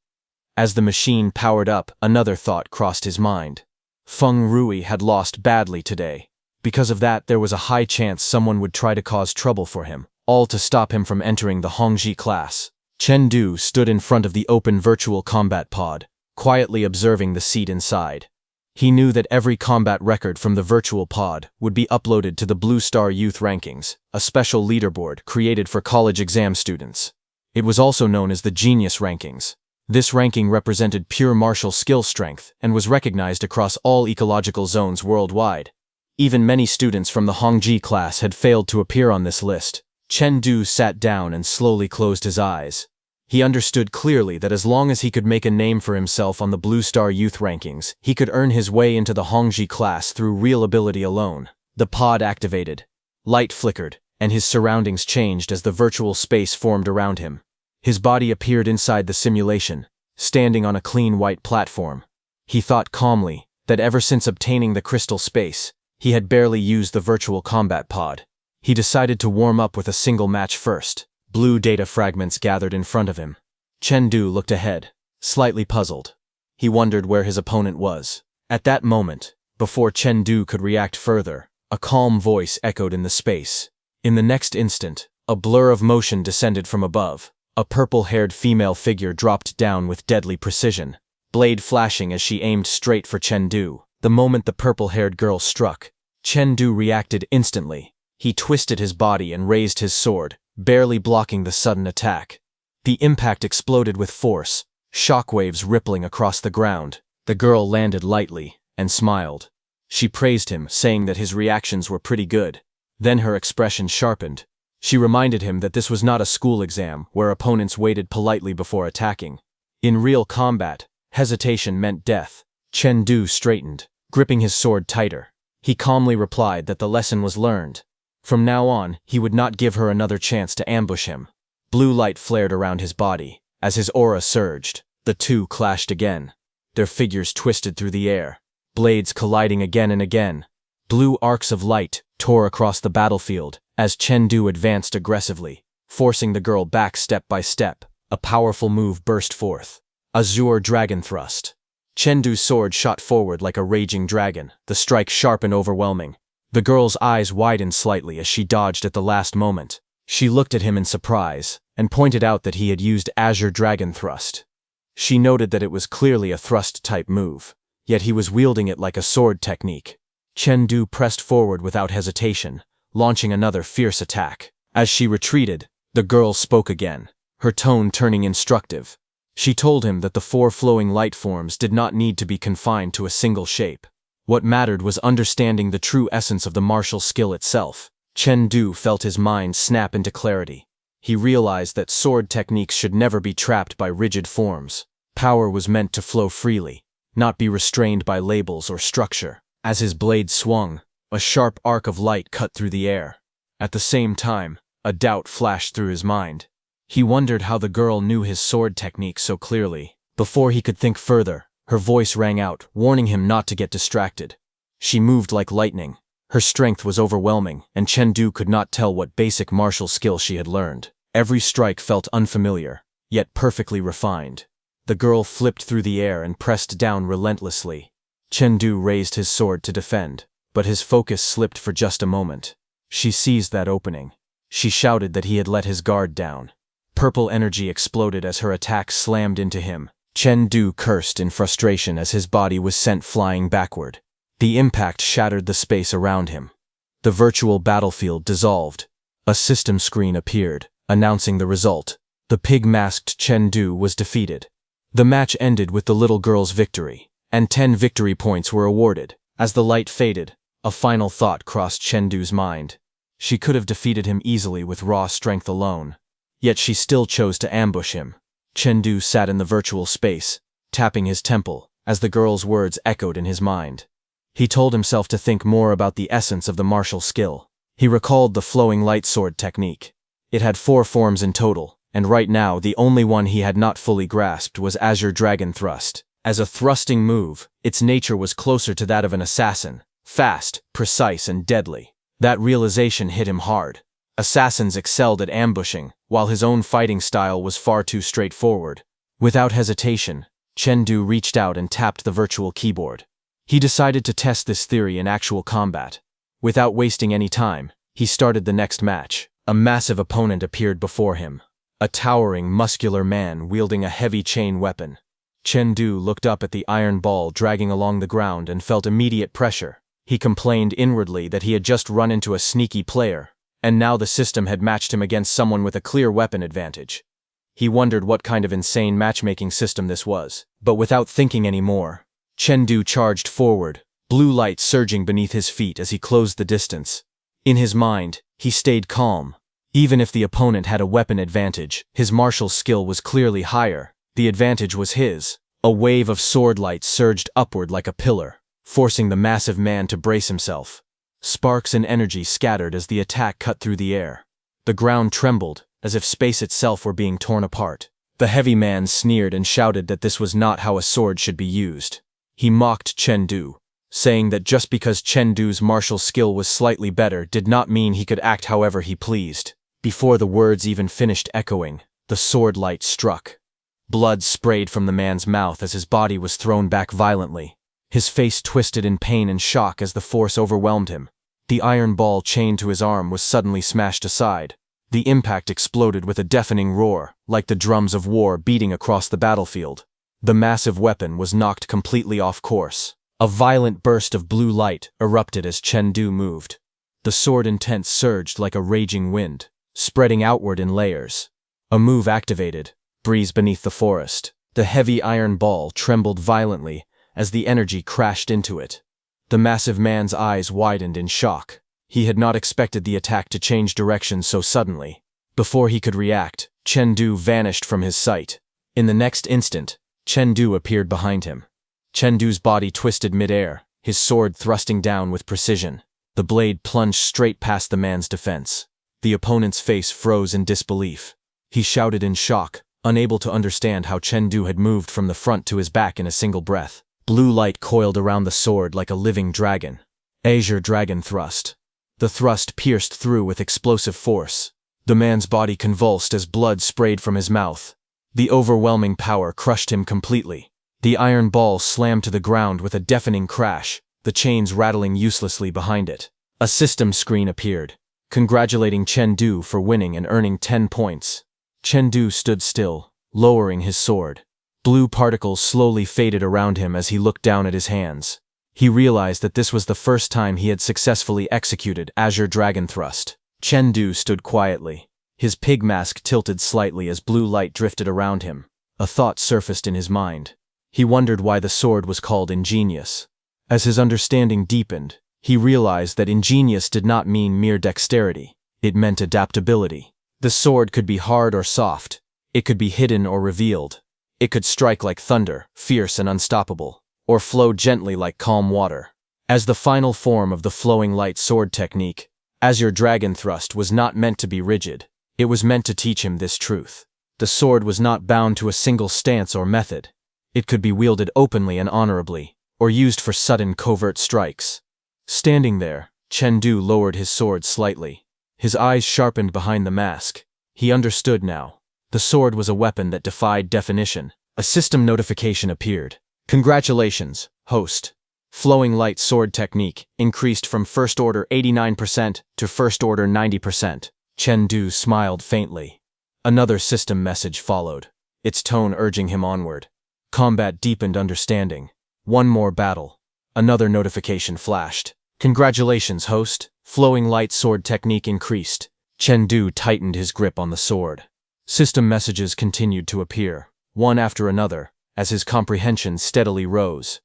As the machine powered up, another thought crossed his mind. Feng Ruoyi had lost badly today. Because of that, there was a high chance someone would try to cause trouble for him, all to stop him from entering the Hongji class. Chengdu stood in front of the open virtual combat pod, quietly observing the seat inside. He knew that every combat record from the virtual pod would be uploaded to the Blue Star Youth Rankings, a special leaderboard created for college exam students. It was also known as the Genius Rankings. This ranking represented pure martial skill strength and was recognized across all ecological zones worldwide. Even many students from the Hongji class had failed to appear on this list. Chengdu sat down and slowly closed his eyes. He understood clearly that as long as he could make a name for himself on the Blue Star Youth Rankings, he could earn his way into the Hongji class through real ability alone. The pod activated. Light flickered, and his surroundings changed as the virtual space formed around him. His body appeared inside the simulation, standing on a clean white platform. He thought calmly that ever since obtaining the crystal space, he had barely used the virtual combat pod. He decided to warm up with a single match first. Blue data fragments gathered in front of him. Chengdu looked ahead, slightly puzzled. He wondered where his opponent was. At that moment, before Chengdu could react further, a calm voice echoed in the space. In the next instant, a blur of motion descended from above. A purple-haired female figure dropped down with deadly precision, blade flashing as she aimed straight for Chengdu. The moment the purple-haired girl struck, Chengdu reacted instantly. He twisted his body and raised his sword, barely blocking the sudden attack. The impact exploded with force, shockwaves rippling across the ground. The girl landed lightly and smiled. She praised him, saying that his reactions were pretty good. Then her expression sharpened. She reminded him that this was not a school exam where opponents waited politely before attacking. In real combat, hesitation meant death. Chengdu straightened, gripping his sword tighter. He calmly replied that the lesson was learned. From now on, he would not give her another chance to ambush him. Blue light flared around his body. As his aura surged, the two clashed again. Their figures twisted through the air, blades colliding again and again. Blue arcs of light tore across the battlefield as Chengdu advanced aggressively, forcing the girl back step by step. A powerful move burst forth. Azure Dragon Thrust. Chengdu's sword shot forward like a raging dragon, the strike sharp and overwhelming. The girl's eyes widened slightly as she dodged at the last moment. She looked at him in surprise and pointed out that he had used Azure Dragon Thrust. She noted that it was clearly a thrust-type move, yet he was wielding it like a sword technique. Chengdu pressed forward without hesitation, launching another fierce attack. As she retreated, the girl spoke again, her tone turning instructive. She told him that the 4 flowing light forms did not need to be confined to a single shape. What mattered was understanding the true essence of the martial skill itself. Chengdu felt his mind snap into clarity. He realized that sword techniques should never be trapped by rigid forms. Power was meant to flow freely, not be restrained by labels or structure. As his blade swung, a sharp arc of light cut through the air. At the same time, a doubt flashed through his mind. He wondered how the girl knew his sword technique so clearly. Before he could think further, her voice rang out, warning him not to get distracted. She moved like lightning. Her strength was overwhelming, and Chengdu could not tell what basic martial skill she had learned. Every strike felt unfamiliar, yet perfectly refined. The girl flipped through the air and pressed down relentlessly. Chengdu raised his sword to defend, but his focus slipped for just a moment. She seized that opening. She shouted that he had let his guard down. Purple energy exploded as her attack slammed into him. Chengdu cursed in frustration as his body was sent flying backward. The impact shattered the space around him. The virtual battlefield dissolved. A system screen appeared, announcing the result. The pig-masked Chengdu was defeated. The match ended with the little girl's victory, and 10 victory points were awarded. As the light faded, a final thought crossed Chengdu's mind. She could have defeated him easily with raw strength alone. Yet she still chose to ambush him. Chengdu sat in the virtual space, tapping his temple, as the girl's words echoed in his mind. He told himself to think more about the essence of the martial skill. He recalled the flowing light sword technique. It had 4 forms in total, and right now the only one he had not fully grasped was Azure Dragon Thrust. As a thrusting move, its nature was closer to that of an assassin, fast, precise, and deadly. That realization hit him hard. Assassins excelled at ambushing, while his own fighting style was far too straightforward. Without hesitation, Chengdu reached out and tapped the virtual keyboard. He decided to test this theory in actual combat. Without wasting any time, he started the next match. A massive opponent appeared before him. A towering, muscular man wielding a heavy chain weapon. Chengdu looked up at the iron ball dragging along the ground and felt immediate pressure. He complained inwardly that he had just run into a sneaky player, and now the system had matched him against someone with a clear weapon advantage. He wondered what kind of insane matchmaking system this was, but without thinking any more, Chengdu charged forward, blue light surging beneath his feet as he closed the distance. In his mind, he stayed calm. Even if the opponent had a weapon advantage, his martial skill was clearly higher. The advantage was his. A wave of sword light surged upward like a pillar, forcing the massive man to brace himself. Sparks and energy scattered as the attack cut through the air. The ground trembled, as if space itself were being torn apart. The heavy man sneered and shouted that this was not how a sword should be used. He mocked Chengdu, saying that just because Chengdu's martial skill was slightly better did not mean he could act however he pleased. Before the words even finished echoing, the sword light struck. Blood sprayed from the man's mouth as his body was thrown back violently. His face twisted in pain and shock as the force overwhelmed him. The iron ball chained to his arm was suddenly smashed aside. The impact exploded with a deafening roar, like the drums of war beating across the battlefield. The massive weapon was knocked completely off course. A violent burst of blue light erupted as Chengdu moved. The sword intent surged like a raging wind, spreading outward in layers. A move activated. Breeze beneath the forest. The heavy iron ball trembled violently as the energy crashed into it. The massive man's eyes widened in shock. He had not expected the attack to change direction so suddenly. Before he could react, Chengdu vanished from his sight. In the next instant, Chengdu appeared behind him. Chengdu's body twisted midair, his sword thrusting down with precision. The blade plunged straight past the man's defense. The opponent's face froze in disbelief. He shouted in shock, unable to understand how Chengdu had moved from the front to his back in a single breath. Blue light coiled around the sword like a living dragon. Azure Dragon Thrust. The thrust pierced through with explosive force. The man's body convulsed as blood sprayed from his mouth. The overwhelming power crushed him completely. The iron ball slammed to the ground with a deafening crash, the chains rattling uselessly behind it. A system screen appeared, congratulating Chengdu for winning and earning 10 points. Chengdu stood still, lowering his sword. Blue particles slowly faded around him as he looked down at his hands. He realized that this was the first time he had successfully executed Azure Dragon Thrust. Chengdu stood quietly. His pig mask tilted slightly as blue light drifted around him. A thought surfaced in his mind. He wondered why the sword was called ingenious. As his understanding deepened, he realized that ingenious did not mean mere dexterity. It meant adaptability. The sword could be hard or soft. It could be hidden or revealed. It could strike like thunder, fierce and unstoppable, or flow gently like calm water. As the final form of the flowing light sword technique, Azure Dragon Thrust was not meant to be rigid. It was meant to teach him this truth. The sword was not bound to a single stance or method. It could be wielded openly and honorably, or used for sudden covert strikes. Standing there, Chengdu lowered his sword slightly. His eyes sharpened behind the mask. He understood now. The sword was a weapon that defied definition. A system notification appeared. Congratulations, host. Flowing light sword technique increased from first order 89% to first order 90%. Chengdu smiled faintly. Another system message followed, its tone urging him onward. Combat deepened understanding. One more battle. Another notification flashed. Congratulations, host. Flowing light sword technique increased. Chengdu tightened his grip on the sword. System messages continued to appear, one after another, as his comprehension steadily rose.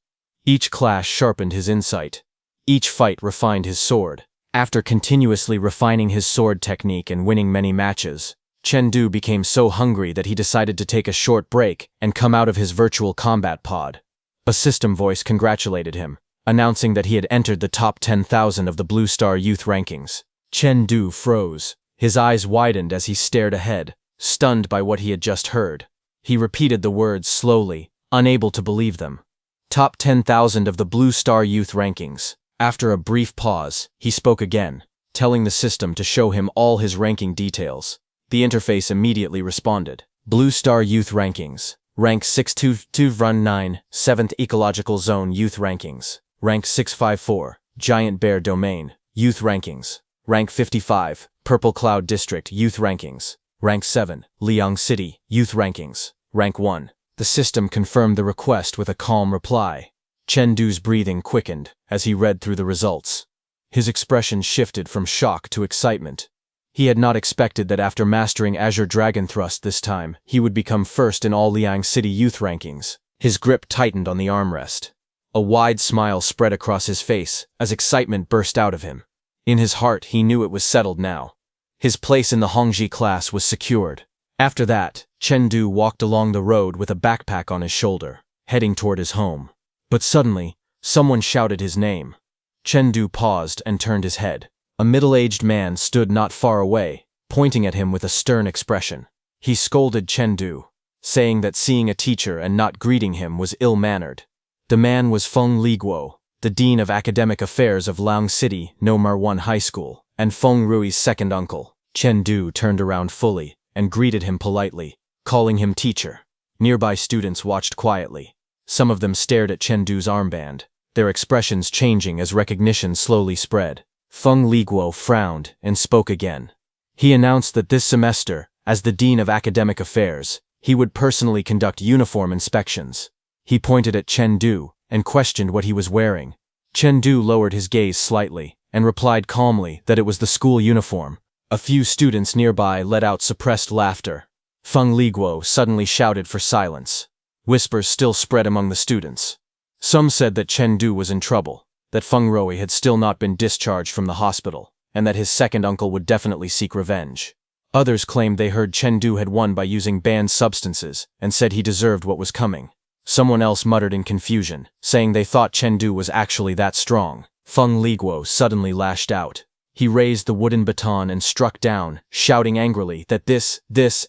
Each clash sharpened his insight. Each fight refined his sword. After continuously refining his sword technique and winning many matches, Chengdu became so hungry that he decided to take a short break and come out of his virtual combat pod. A system voice congratulated him, announcing that he had entered the top 10,000 of the Blue Star Youth rankings. Chengdu froze. His eyes widened as he stared ahead, stunned by what he had just heard. He repeated the words slowly, unable to believe them. Top 10,000 of the Blue Star Youth rankings. After a brief pause, he spoke again, telling the system to show him all his ranking details. The interface immediately responded. Blue Star Youth rankings. Rank 622-9, 7th Ecological Zone Youth rankings. Rank 654, Giant Bear Domain, Youth rankings. Rank 55, Purple Cloud District Youth rankings. Rank 7, Liang City Youth rankings. Rank 1. The system confirmed the request with a calm reply. Chengdu's breathing quickened as he read through the results. His expression shifted from shock to excitement. He had not expected that after mastering Azure Dragon Thrust this time, he would become first in all Liang City Youth rankings. His grip tightened on the armrest. A wide smile spread across his face as excitement burst out of him. In his heart, he knew it was settled now. His place in the Hongji class was secured. After that, Chengdu walked along the road with a backpack on his shoulder, heading toward his home. But suddenly, someone shouted his name. Chengdu paused and turned his head. A middle-aged man stood not far away, pointing at him with a stern expression. He scolded Chengdu, saying that seeing a teacher and not greeting him was ill-mannered. The man was Feng Liguo, the Dean of Academic Affairs of Liang City No. 1 High School, and Feng Rui's second uncle. Chengdu turned around fully and greeted him politely, calling him teacher. Nearby students watched quietly. Some of them stared at Chengdu's armband, their expressions changing as recognition slowly spread. Feng Liguo frowned and spoke again. He announced that this semester, as the Dean of Academic Affairs, he would personally conduct uniform inspections. He pointed at Chengdu and questioned what he was wearing. Chengdu lowered his gaze slightly and replied calmly that it was the school uniform. A few students nearby let out suppressed laughter. Feng Liguo suddenly shouted for silence. Whispers still spread among the students. Some said that Chengdu was in trouble, that Feng Rui had still not been discharged from the hospital, and that his second uncle would definitely seek revenge. Others claimed they heard Chengdu had won by using banned substances and said he deserved what was coming. Someone else muttered in confusion, saying they thought Chengdu was actually that strong. Feng Liguo suddenly lashed out. He raised the wooden baton and struck down, shouting angrily that this,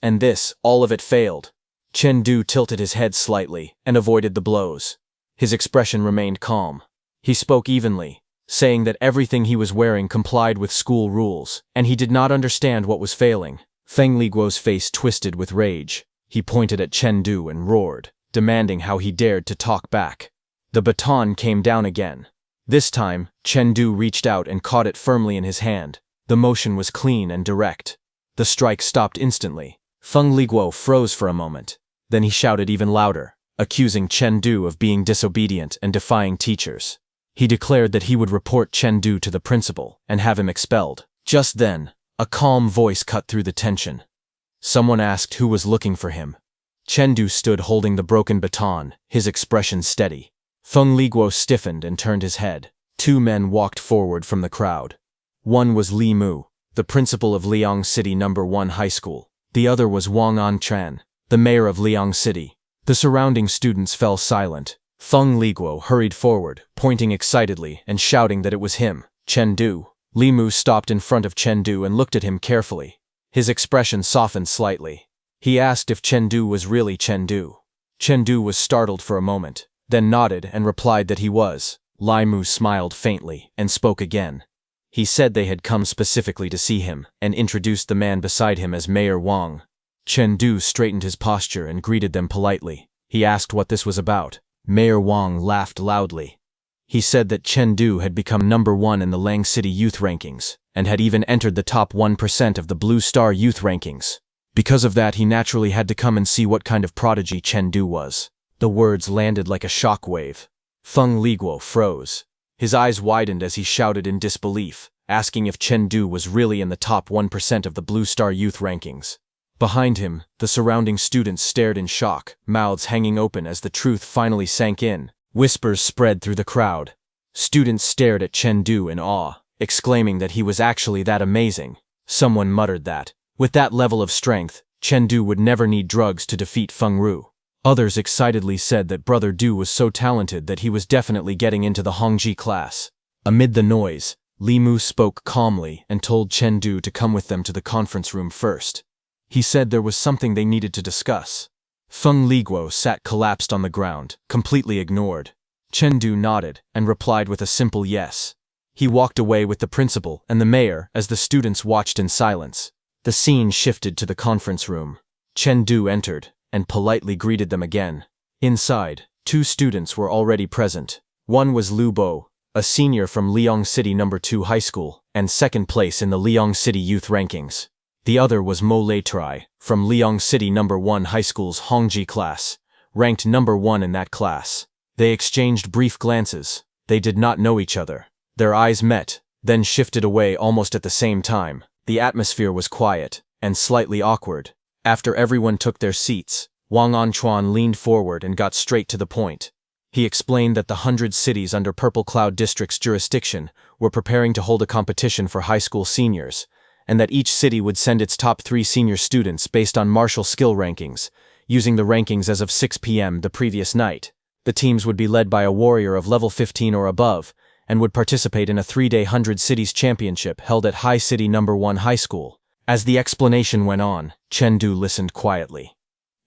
and this, all of it failed. Chengdu tilted his head slightly and avoided the blows. His expression remained calm. He spoke evenly, saying that everything he was wearing complied with school rules, and he did not understand what was failing. Feng Liguo's face twisted with rage. He pointed at Chengdu and roared, demanding how he dared to talk back. The baton came down again. This time, Chengdu reached out and caught it firmly in his hand. The motion was clean and direct. The strike stopped instantly. Feng Liguo froze for a moment. Then he shouted even louder, accusing Chengdu of being disobedient and defying teachers. He declared that he would report Chengdu to the principal and have him expelled. Just then, a calm voice cut through the tension. Someone asked who was looking for him. Chengdu stood holding the broken baton, his expression steady. Feng Liguo stiffened and turned his head. Two men walked forward from the crowd. One was Li Mu, the principal of Liang City No. 1 High School. The other was Wang An-chan, the mayor of Liang City. The surrounding students fell silent. Feng Liguo hurried forward, pointing excitedly and shouting that it was him, Chengdu. Li Mu stopped in front of Chengdu and looked at him carefully. His expression softened slightly. He asked if Chengdu was really Chengdu. Chengdu was startled for a moment, then nodded and replied that he was. Li Mu smiled faintly and spoke again. He said they had come specifically to see him and introduced the man beside him as Mayor Wang. Chengdu straightened his posture and greeted them politely. He asked what this was about. Mayor Wang laughed loudly. He said that Chengdu had become No. 1 in the Liang City youth rankings and had even entered the top 1% of the Blue Star youth rankings. Because of that, he naturally had to come and see what kind of prodigy Chengdu was. The words landed like a shockwave. Feng Liguo froze. His eyes widened as he shouted in disbelief, asking if Chengdu was really in the top 1% of the Blue Star youth rankings. Behind him, the surrounding students stared in shock, mouths hanging open as the truth finally sank in. Whispers spread through the crowd. Students stared at Chengdu in awe, exclaiming that he was actually that amazing. Someone muttered that, with that level of strength, Chengdu would never need drugs to defeat Feng Ru. Others excitedly said that Brother Du was so talented that he was definitely getting into the Hongji class. Amid the noise, Li Mu spoke calmly and told Chengdu to come with them to the conference room first. He said there was something they needed to discuss. Feng Liguo sat collapsed on the ground, completely ignored. Chengdu nodded and replied with a simple yes. He walked away with the principal and the mayor as the students watched in silence. The scene shifted to the conference room. Chengdu entered and politely greeted them again. Inside, two students were already present. One was Lu Bo, a senior from Liang City No. 2 High School and second place in the Liang City youth rankings. The other was Mo Leitrai, from Liang City No. 1 High School's Hongji class, ranked No. 1 in that class. They exchanged brief glances. They did not know each other. Their eyes met, then shifted away almost at the same time. The atmosphere was quiet and slightly awkward. After everyone took their seats, Wang Anchuan leaned forward and got straight to the point. He explained that the 100 cities under Purple Cloud District's jurisdiction were preparing to hold a competition for high school seniors, and that each city would send its top 3 senior students based on martial skill rankings, using the rankings as of 6 p.m. the previous night. The teams would be led by a warrior of level 15 or above, and would participate in a 3-day 100 cities championship held at High City No. 1 High School. As the explanation went on, Chengdu listened quietly.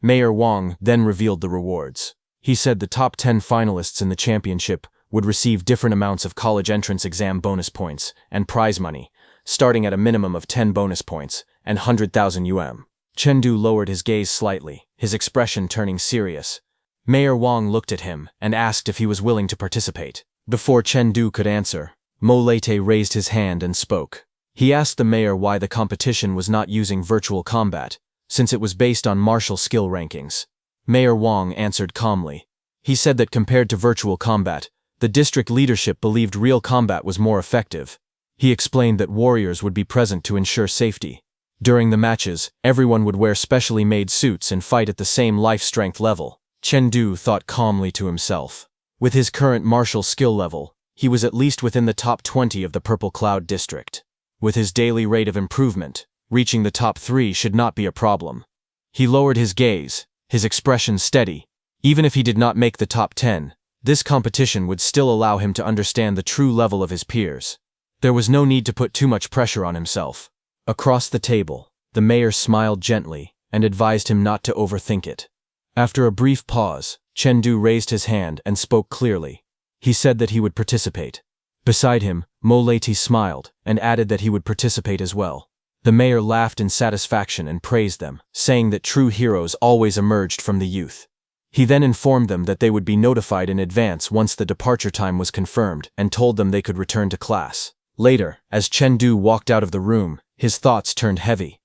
Mayor Wang then revealed the rewards. He said the top 10 finalists in the championship would receive different amounts of college entrance exam bonus points and prize money, starting at a minimum of 10 bonus points and 100,000 yuan. Chengdu lowered his gaze slightly, his expression turning serious. Mayor Wang looked at him and asked if he was willing to participate. Before Chengdu could answer, Mo Leite raised his hand and spoke. He asked the mayor why the competition was not using virtual combat, since it was based on martial skill rankings. Mayor Wang answered calmly. He said that compared to virtual combat, the district leadership believed real combat was more effective. He explained that warriors would be present to ensure safety. During the matches, everyone would wear specially made suits and fight at the same life strength level. Chengdu thought calmly to himself. With his current martial skill level, he was at least within the top 20 of the Purple Cloud District. With his daily rate of improvement, reaching the top 3 should not be a problem. He lowered his gaze, his expression steady. Even if he did not make the top 10, this competition would still allow him to understand the true level of his peers. There was no need to put too much pressure on himself. Across the table, the mayor smiled gently and advised him not to overthink it. After a brief pause, Chengdu raised his hand and spoke clearly. He said that he would participate. Beside him, Mo Leite smiled and added that he would participate as well. The mayor laughed in satisfaction and praised them, saying that true heroes always emerged from the youth. He then informed them that they would be notified in advance once the departure time was confirmed and told them they could return to class. Later, as Chengdu walked out of the room, his thoughts turned heavy.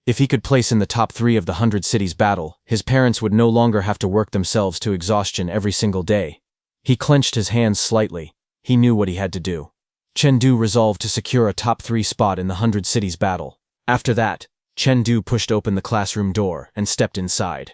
If he could place in the top 3 of the 100 cities battle, his parents would no longer have to work themselves to exhaustion every single day. He clenched his hands slightly. He knew what he had to do. Chengdu resolved to secure a top 3 spot in the 100 cities battle. After that, Chengdu pushed open the classroom door and stepped inside.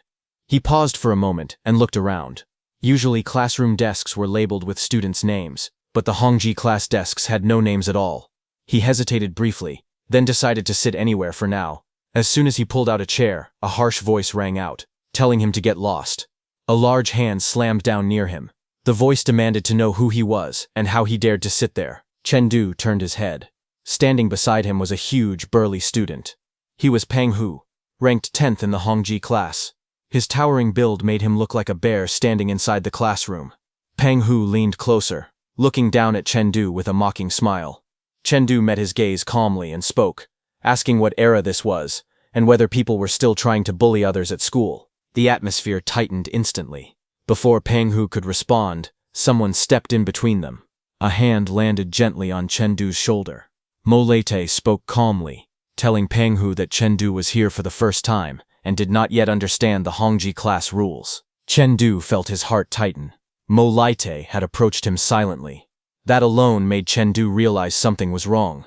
He paused for a moment and looked around. Usually classroom desks were labeled with students' names, but the Hongji class desks had no names at all. He hesitated briefly, then decided to sit anywhere for now. As soon as he pulled out a chair, a harsh voice rang out, telling him to get lost. A large hand slammed down near him. The voice demanded to know who he was and how he dared to sit there. Chengdu turned his head. Standing beside him was a huge, burly student. He was Peng Hu, ranked 10th in the Hongji class. His towering build made him look like a bear standing inside the classroom. Peng Hu leaned closer, looking down at Chengdu with a mocking smile. Chengdu met his gaze calmly and spoke, asking what era this was, and whether people were still trying to bully others at school. The atmosphere tightened instantly. Before Peng Hu could respond, someone stepped in between them. A hand landed gently on Chengdu's shoulder. Mo Leite spoke calmly, telling Peng Hu that Chengdu was here for the first time and did not yet understand the Hongji class rules. Chengdu felt his heart tighten. Mo Leite had approached him silently. That alone made Chengdu realize something was wrong.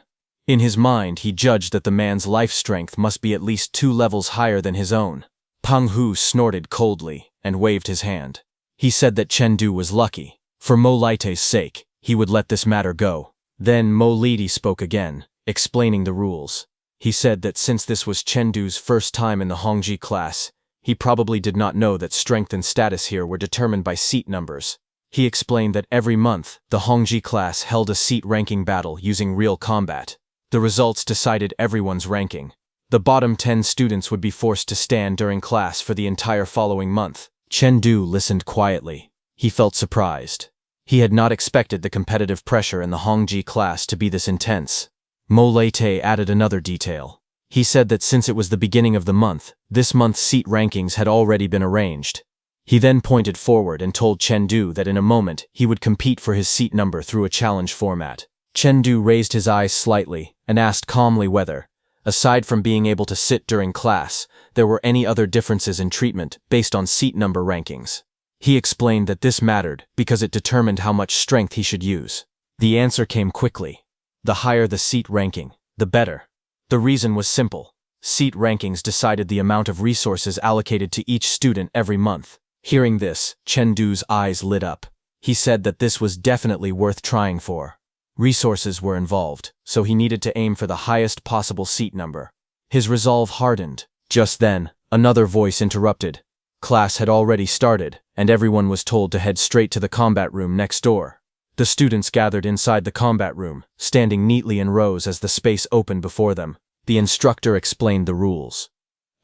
In his mind, he judged that the man's life strength must be at least 2 levels higher than his own. Peng Hu snorted coldly and waved his hand. He said that Chengdu was lucky. For Mo Leite's sake, he would let this matter go. Then Mo Leite spoke again, explaining the rules. He said that since this was Chengdu's first time in the Hongji class, he probably did not know that strength and status here were determined by seat numbers. He explained that every month, the Hongji class held a seat ranking battle using real combat. The results decided everyone's ranking. The bottom 10 students would be forced to stand during class for the entire following month. Chengdu listened quietly. He felt surprised. He had not expected the competitive pressure in the Hongji class to be this intense. Mo Leite added another detail. He said that since it was the beginning of the month, this month's seat rankings had already been arranged. He then pointed forward and told Chengdu that in a moment he would compete for his seat number through a challenge format. Chengdu raised his eyes slightly and asked calmly whether, aside from being able to sit during class, there were any other differences in treatment based on seat number rankings. He explained that this mattered because it determined how much strength he should use. The answer came quickly. The higher the seat ranking, the better. The reason was simple. Seat rankings decided the amount of resources allocated to each student every month. Hearing this, Chengdu's eyes lit up. He said that this was definitely worth trying for. Resources were involved, so he needed to aim for the highest possible seat number. His resolve hardened. Just then, another voice interrupted. Class had already started, and everyone was told to head straight to the combat room next door. The students gathered inside the combat room, standing neatly in rows as the space opened before them. The instructor explained the rules.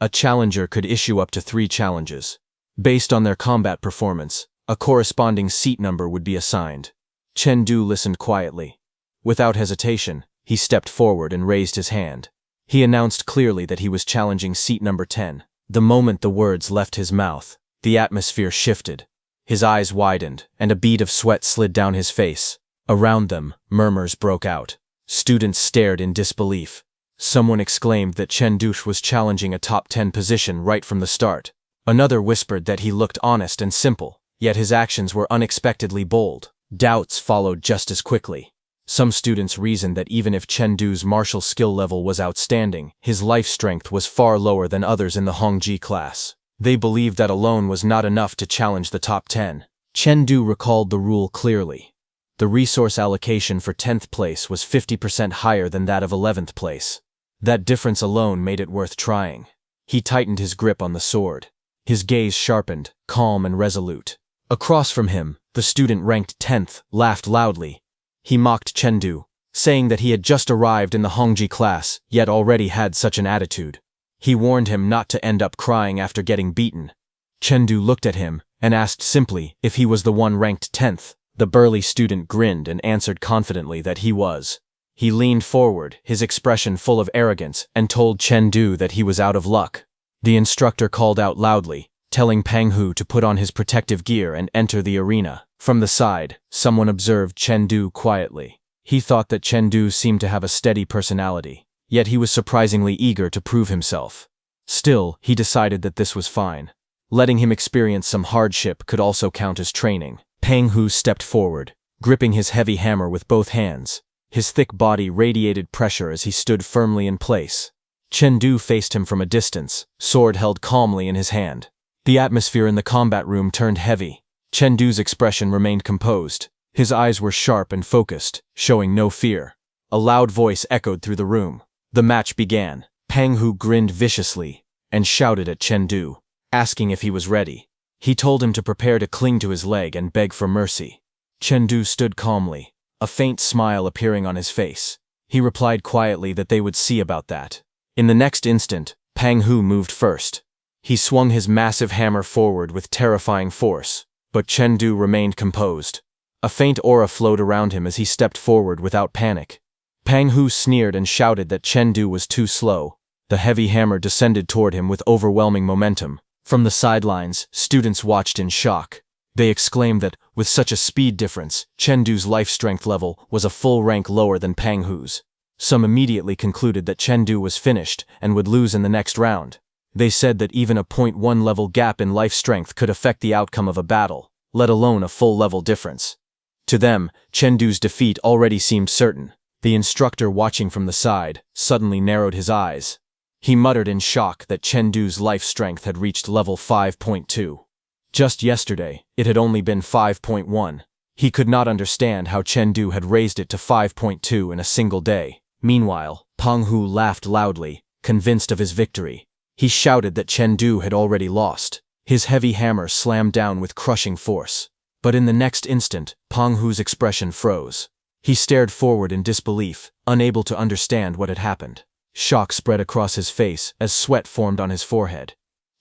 A challenger could issue up to 3 challenges. Based on their combat performance, a corresponding seat number would be assigned. Chengdu listened quietly. Without hesitation, he stepped forward and raised his hand. He announced clearly that he was challenging seat number 10. The moment the words left his mouth, the atmosphere shifted. His eyes widened, and a bead of sweat slid down his face. Around them, murmurs broke out. Students stared in disbelief. Someone exclaimed that Chengdu was challenging a top 10 position right from the start. Another whispered that he looked honest and simple, yet his actions were unexpectedly bold. Doubts followed just as quickly. Some students reasoned that even if Chengdu's martial skill level was outstanding, his life strength was far lower than others in the Hongji class. They believed that alone was not enough to challenge the top 10. Chengdu recalled the rule clearly. The resource allocation for 10th place was 50% higher than that of 11th place. That difference alone made it worth trying. He tightened his grip on the sword. His gaze sharpened, calm and resolute. Across from him, the student ranked 10th laughed loudly. He mocked Chengdu, saying that he had just arrived in the Hongji class, yet already had such an attitude. He warned him not to end up crying after getting beaten. Chengdu looked at him and asked simply if he was the one ranked 10th. The burly student grinned and answered confidently that he was. He leaned forward, his expression full of arrogance, and told Chengdu that he was out of luck. The instructor called out loudly, telling Peng Hu to put on his protective gear and enter the arena. From the side, someone observed Chengdu quietly. He thought that Chengdu seemed to have a steady personality, yet he was surprisingly eager to prove himself. Still, he decided that this was fine. Letting him experience some hardship could also count as training. Peng Hu stepped forward, gripping his heavy hammer with both hands. His thick body radiated pressure as he stood firmly in place. Chengdu faced him from a distance, sword held calmly in his hand. The atmosphere in the combat room turned heavy. Chengdu's expression remained composed. His eyes were sharp and focused, showing no fear. A loud voice echoed through the room. The match began. Pang Hu grinned viciously and shouted at Chengdu, asking if he was ready. He told him to prepare to cling to his leg and beg for mercy. Chengdu stood calmly, a faint smile appearing on his face. He replied quietly that they would see about that. In the next instant, Pang Hu moved first. He swung his massive hammer forward with terrifying force, but Chengdu remained composed. A faint aura flowed around him as he stepped forward without panic. Pang Hu sneered and shouted that Chengdu was too slow. The heavy hammer descended toward him with overwhelming momentum. From the sidelines, students watched in shock. They exclaimed that, with such a speed difference, Chengdu's life strength level was a full rank lower than Pang Hu's. Some immediately concluded that Chengdu was finished and would lose in the next round. They said that even a 0.1 level gap in life strength could affect the outcome of a battle, let alone a full level difference. To them, Chengdu's defeat already seemed certain. The instructor, watching from the side, suddenly narrowed his eyes. He muttered in shock that Chengdu's life strength had reached level 5.2. Just yesterday, it had only been 5.1. He could not understand how Chengdu had raised it to 5.2 in a single day. Meanwhile, Pang Hu laughed loudly, convinced of his victory. He shouted that Chengdu had already lost. His heavy hammer slammed down with crushing force. But in the next instant, Pang Hu's expression froze. He stared forward in disbelief, unable to understand what had happened. Shock spread across his face as sweat formed on his forehead.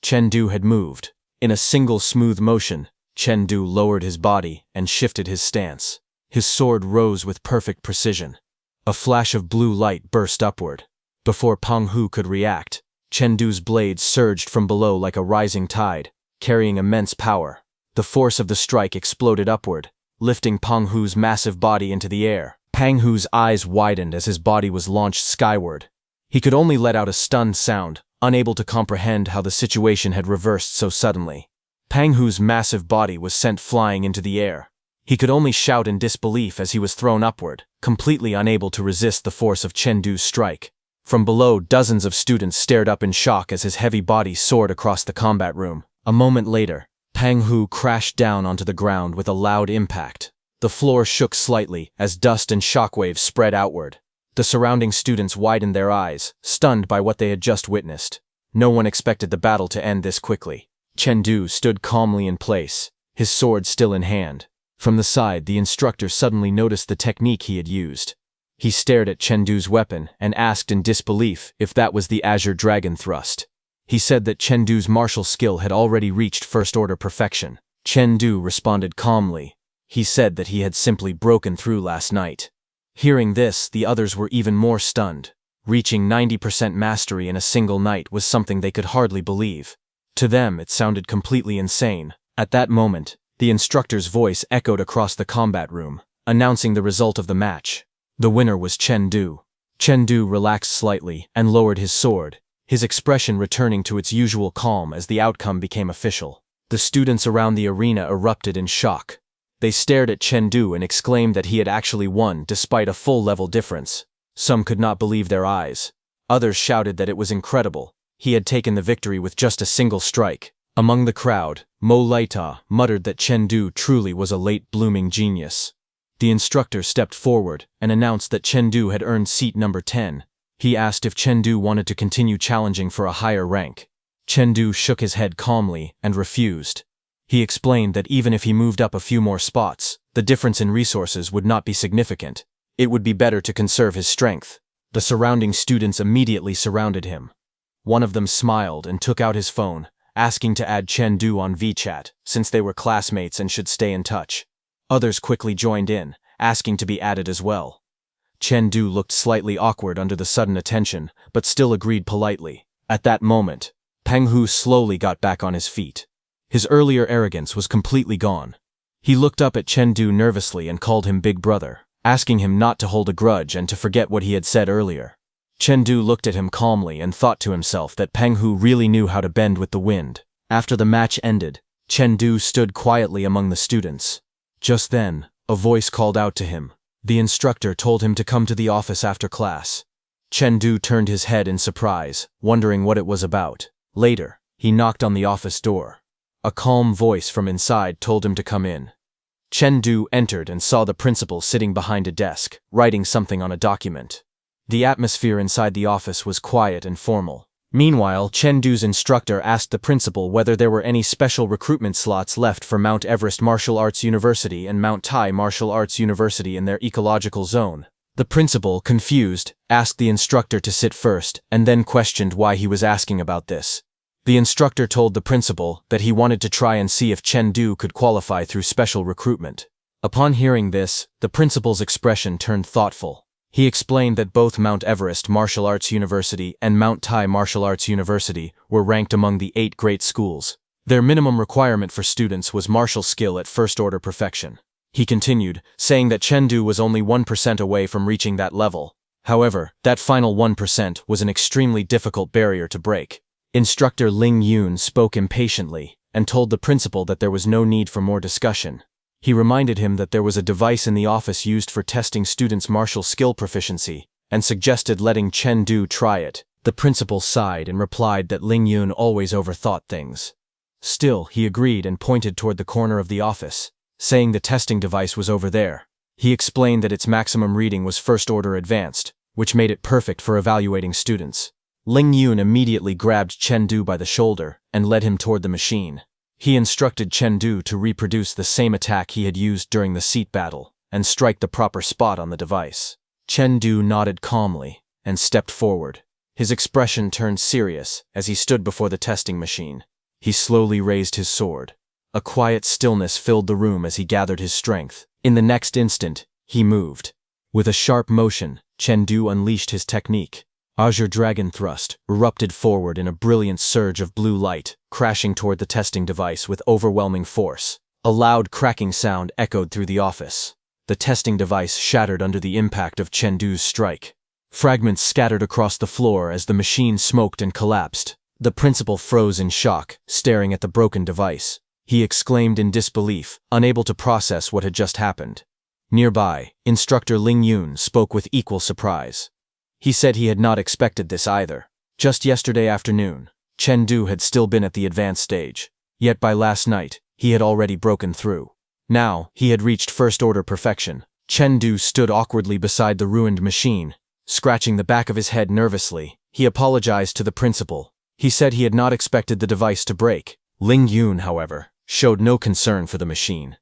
Chengdu had moved. In a single smooth motion, Chengdu lowered his body and shifted his stance. His sword rose with perfect precision. A flash of blue light burst upward. Before Pang Hu could react, Chengdu's blade surged from below like a rising tide, carrying immense power. The force of the strike exploded upward, lifting Pang Hu's massive body into the air. Pang Hu's eyes widened as his body was launched skyward. He could only let out a stunned sound, unable to comprehend how the situation had reversed so suddenly. Pang Hu's massive body was sent flying into the air. He could only shout in disbelief as he was thrown upward, completely unable to resist the force of Chengdu's strike. From below, dozens of students stared up in shock as his heavy body soared across the combat room. A moment later, Pang Hu crashed down onto the ground with a loud impact. The floor shook slightly as dust and shockwaves spread outward. The surrounding students widened their eyes, stunned by what they had just witnessed. No one expected the battle to end this quickly. Chengdu stood calmly in place, his sword still in hand. From the side, the instructor suddenly noticed the technique he had used. He stared at Chengdu's weapon and asked in disbelief if that was the Azure Dragon Thrust. He said that Chengdu's martial skill had already reached first-order perfection. Chengdu responded calmly. He said that he had simply broken through last night. Hearing this, the others were even more stunned. Reaching 90% mastery in a single night was something they could hardly believe. To them, it sounded completely insane. At that moment, the instructor's voice echoed across the combat room, announcing the result of the match. The winner was Chengdu. Chengdu relaxed slightly and lowered his sword, his expression returning to its usual calm as the outcome became official. The students around the arena erupted in shock. They stared at Chengdu and exclaimed that he had actually won despite a full-level difference. Some could not believe their eyes. Others shouted that it was incredible. He had taken the victory with just a single strike. Among the crowd, Mo Laita muttered that Chengdu truly was a late-blooming genius. The instructor stepped forward and announced that Chengdu had earned seat number 10. He asked if Chengdu wanted to continue challenging for a higher rank. Chengdu shook his head calmly and refused. He explained that even if he moved up a few more spots, the difference in resources would not be significant. It would be better to conserve his strength. The surrounding students immediately surrounded him. One of them smiled and took out his phone, asking to add Chengdu on WeChat, since they were classmates and should stay in touch. Others quickly joined in, asking to be added as well. Chengdu looked slightly awkward under the sudden attention, but still agreed politely. At that moment, Pang Hu slowly got back on his feet. His earlier arrogance was completely gone. He looked up at Chengdu nervously and called him Big Brother, asking him not to hold a grudge and to forget what he had said earlier. Chengdu looked at him calmly and thought to himself that Pang Hu really knew how to bend with the wind. After the match ended, Chengdu stood quietly among the students. Just then, a voice called out to him. The instructor told him to come to the office after class. Chengdu turned his head in surprise, wondering what it was about. Later, he knocked on the office door. A calm voice from inside told him to come in. Chen Du entered and saw the principal sitting behind a desk, writing something on a document. The atmosphere inside the office was quiet and formal. Meanwhile, Chen Du's instructor asked the principal whether there were any special recruitment slots left for Mount Everest Martial Arts University and Mount Tai Martial Arts University in their ecological zone. The principal, confused, asked the instructor to sit first and then questioned why he was asking about this. The instructor told the principal that he wanted to try and see if Chen Du could qualify through special recruitment. Upon hearing this, the principal's expression turned thoughtful. He explained that both Mount Everest Martial Arts University and Mount Tai Martial Arts University were ranked among the 8 great schools. Their minimum requirement for students was martial skill at first-order perfection. He continued, saying that Chen Du was only 1% away from reaching that level. However, that final 1% was an extremely difficult barrier to break. Instructor Ling Yun spoke impatiently and told the principal that there was no need for more discussion. He reminded him that there was a device in the office used for testing students' martial skill proficiency, and suggested letting Chen Du try it. The principal sighed and replied that Ling Yun always overthought things. Still, he agreed and pointed toward the corner of the office, saying the testing device was over there. He explained that its maximum reading was first-order advanced, which made it perfect for evaluating students. Ling Yun immediately grabbed Chen Du by the shoulder and led him toward the machine. He instructed Chen Du to reproduce the same attack he had used during the seat battle and strike the proper spot on the device. Chen Du nodded calmly and stepped forward. His expression turned serious as he stood before the testing machine. He slowly raised his sword. A quiet stillness filled the room as he gathered his strength. In the next instant, he moved. With a sharp motion, Chen Du unleashed his technique. Azure Dragon Thrust erupted forward in a brilliant surge of blue light, crashing toward the testing device with overwhelming force. A loud cracking sound echoed through the office. The testing device shattered under the impact of Chen Du's strike. Fragments scattered across the floor as the machine smoked and collapsed. The principal froze in shock, staring at the broken device. He exclaimed in disbelief, unable to process what had just happened. Nearby, Instructor Ling Yun spoke with equal surprise. He said he had not expected this either. Just yesterday afternoon, Chen Du had still been at the advanced stage. Yet by last night, he had already broken through. Now, he had reached first-order perfection. Chen Du stood awkwardly beside the ruined machine, scratching the back of his head nervously. He apologized to the principal. He said he had not expected the device to break. Ling Yun, however, showed no concern for the machine.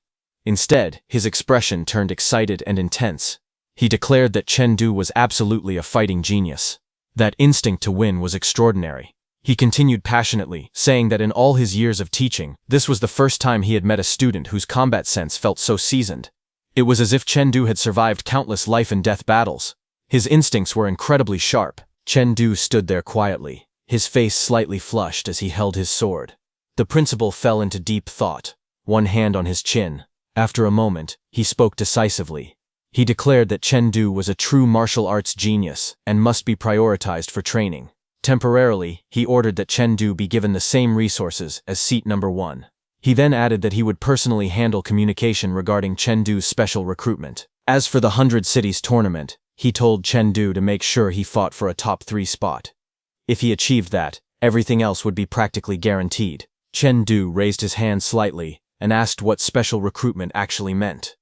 Instead, his expression turned excited and intense. He declared that Chen Du was absolutely a fighting genius. That instinct to win was extraordinary. He continued passionately, saying that in all his years of teaching, this was the first time he had met a student whose combat sense felt so seasoned. It was as if Chen Du had survived countless life-and-death battles. His instincts were incredibly sharp. Chen Du stood there quietly, his face slightly flushed as he held his sword. The principal fell into deep thought, one hand on his chin. After a moment, he spoke decisively. He declared that Chen Du was a true martial arts genius and must be prioritized for training. Temporarily, he ordered that Chen Du be given the same resources as seat number 1. He then added that he would personally handle communication regarding Chen Du's special recruitment. As for the 100 Cities tournament, he told Chen Du to make sure he fought for a top 3 spot. If he achieved that, everything else would be practically guaranteed. Chen Du raised his hand slightly and asked what special recruitment actually meant.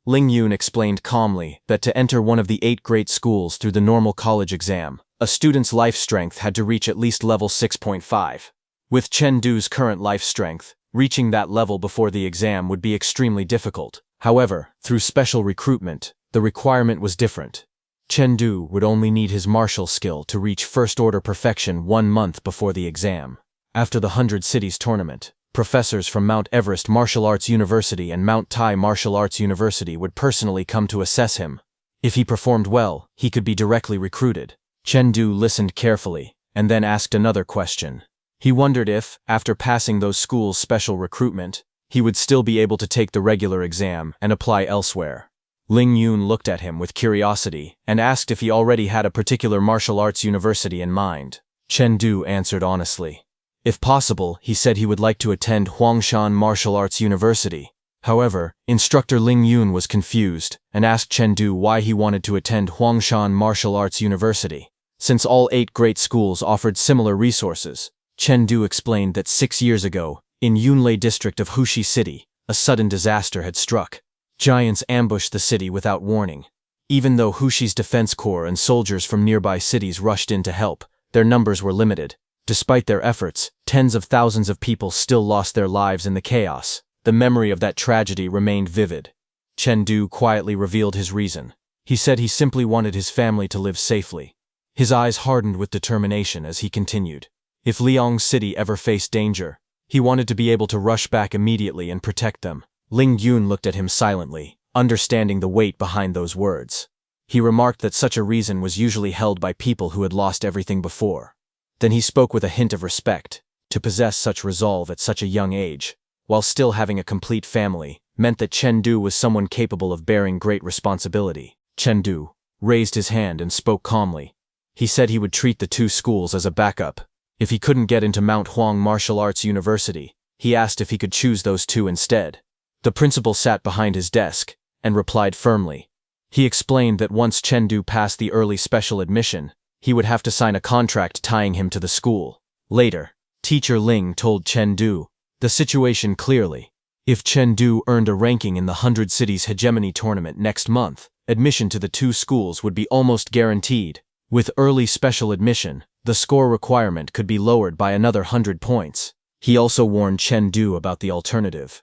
Ling Yun explained calmly that to enter one of the 8 great schools through the normal college exam, a student's life strength had to reach at least level 6.5. With Chen Du's current life strength, reaching that level before the exam would be extremely difficult. However, through special recruitment, the requirement was different. Chen Du would only need his martial skill to reach first-order perfection 1 month before the exam. After the 100 Cities tournament, professors from Mount Everest Martial Arts University and Mount Tai Martial Arts University would personally come to assess him. If he performed well, he could be directly recruited. Chen Du listened carefully, and then asked another question. He wondered if, after passing those schools' special recruitment, he would still be able to take the regular exam and apply elsewhere. Ling Yun looked at him with curiosity and asked if he already had a particular martial arts university in mind. Chen Du answered honestly. If possible, he said he would like to attend Huangshan Martial Arts University. However, Instructor Ling Yun was confused and asked Chen Du why he wanted to attend Huangshan Martial Arts University. Since all 8 great schools offered similar resources, Chen Du explained that 6 years ago, In Yunlei district of Hushi City, a sudden disaster had struck. Giants ambushed the city without warning. Even though Hushi's defense corps and soldiers from nearby cities rushed in to help, their numbers were limited. Despite their efforts, tens of thousands of people still lost their lives in the chaos. The memory of that tragedy remained vivid. Chengdu quietly revealed his reason. He said he simply wanted his family to live safely. His eyes hardened with determination as he continued. If Liang City ever faced danger, he wanted to be able to rush back immediately and protect them. Ling Yun looked at him silently, understanding the weight behind those words. He remarked that such a reason was usually held by people who had lost everything before. Then he spoke with a hint of respect. To possess such resolve at such a young age, while still having a complete family, meant that Chengdu was someone capable of bearing great responsibility. Chengdu raised his hand and spoke calmly. He said he would treat the two schools as a backup. If he couldn't get into Mount Huang Martial Arts University, he asked if he could choose those two instead. The principal sat behind his desk and replied firmly. He explained that once Chengdu passed the early special admission, he would have to sign a contract tying him to the school. Later, Teacher Ling told Chengdu the situation clearly. If Chengdu earned a ranking in the 100 Cities Hegemony Tournament next month, admission to the two schools would be almost guaranteed. With early special admission, the score requirement could be lowered by another 100 points. He also warned Chengdu about the alternative.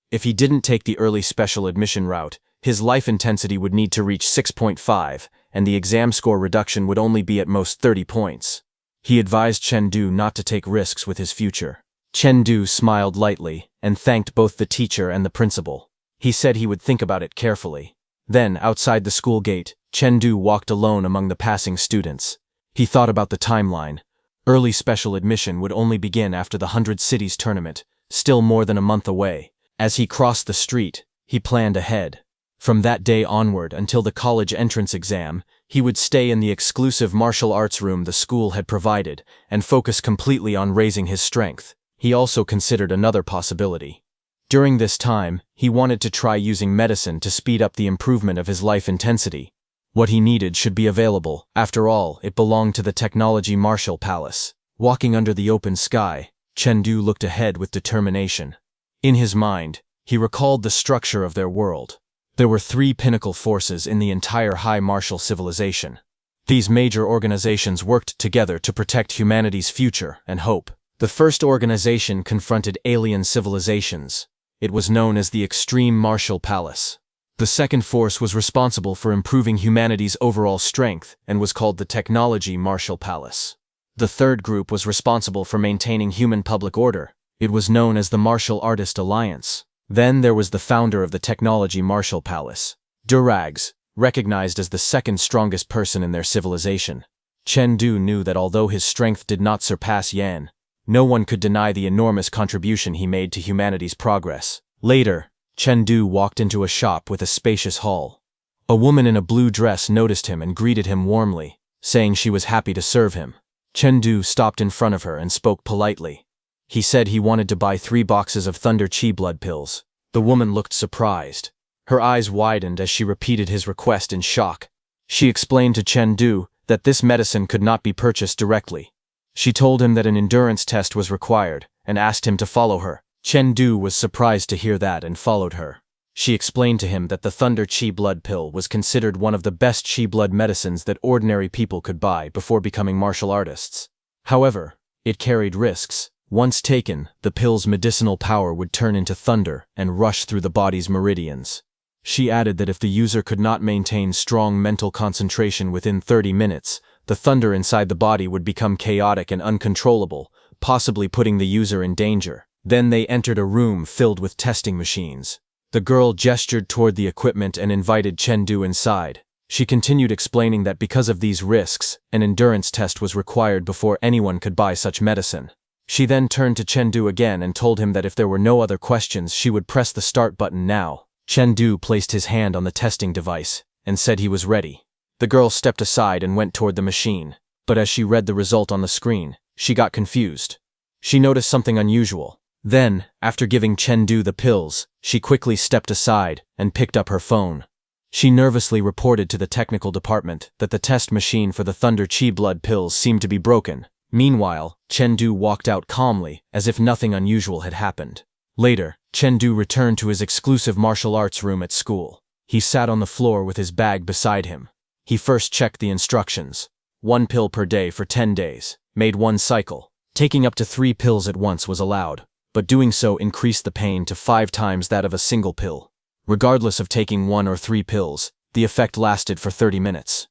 If he didn't take the early special admission route, his life intensity would need to reach 6.5, and the exam score reduction would only be at most 30 points. He advised Chengdu not to take risks with his future. Chengdu smiled lightly and thanked both the teacher and the principal. He said he would think about it carefully. Then, outside the school gate, Chengdu walked alone among the passing students. He thought about the timeline. Early special admission would only begin after the 100 Cities tournament, still more than a month away. As he crossed the street, he planned ahead. From that day onward until the college entrance exam, he would stay in the exclusive martial arts room the school had provided and focus completely on raising his strength. He also considered another possibility. During this time, he wanted to try using medicine to speed up the improvement of his life intensity. What he needed should be available. After all, it belonged to the Technology Martial Palace. Walking under the open sky, Chengdu looked ahead with determination. In his mind, he recalled the structure of their world. There were 3 pinnacle forces in the entire high martial civilization. These major organizations worked together to protect humanity's future and hope. The first organization confronted alien civilizations. It was known as the Extreme Martial Palace. The second force was responsible for improving humanity's overall strength and was called the Technology Martial Palace. The third group was responsible for maintaining human public order. It was known as the Martial Artist Alliance. Then there was the founder of the Technology Martial Palace, Durags, recognized as the second strongest person in their civilization. Chengdu knew that although his strength did not surpass Yan, no one could deny the enormous contribution he made to humanity's progress. Later, Chengdu walked into a shop with a spacious hall. A woman in a blue dress noticed him and greeted him warmly, saying she was happy to serve him. Chengdu stopped in front of her and spoke politely. He said he wanted to buy 3 boxes of Thunder Chi blood pills. The woman looked surprised. Her eyes widened as she repeated his request in shock. She explained to Chengdu that this medicine could not be purchased directly. She told him that an endurance test was required and asked him to follow her. Chengdu was surprised to hear that and followed her. She explained to him that the Thunder Chi blood pill was considered one of the best Chi blood medicines that ordinary people could buy before becoming martial artists. However, it carried risks. Once taken, the pill's medicinal power would turn into thunder and rush through the body's meridians. She added that if the user could not maintain strong mental concentration within 30 minutes, the thunder inside the body would become chaotic and uncontrollable, possibly putting the user in danger. Then they entered a room filled with testing machines. The girl gestured toward the equipment and invited Chengdu inside. She continued explaining that because of these risks, an endurance test was required before anyone could buy such medicine. She then turned to Chengdu again and told him that if there were no other questions, she would press the start button now. Chengdu placed his hand on the testing device and said he was ready. The girl stepped aside and went toward the machine, but as she read the result on the screen, she got confused. She noticed something unusual. Then, after giving Chengdu the pills, she quickly stepped aside and picked up her phone. She nervously reported to the technical department that the test machine for the Thunder Chi blood pills seemed to be broken. Meanwhile, Chengdu walked out calmly, as if nothing unusual had happened. Later, Chengdu returned to his exclusive martial arts room at school. He sat on the floor with his bag beside him. He first checked the instructions. 1 pill per day for 10 days, made 1 cycle. Taking up to 3 pills at once was allowed, but doing so increased the pain to 5 times that of a single pill. Regardless of taking 1 or 3 pills, the effect lasted for 30 minutes.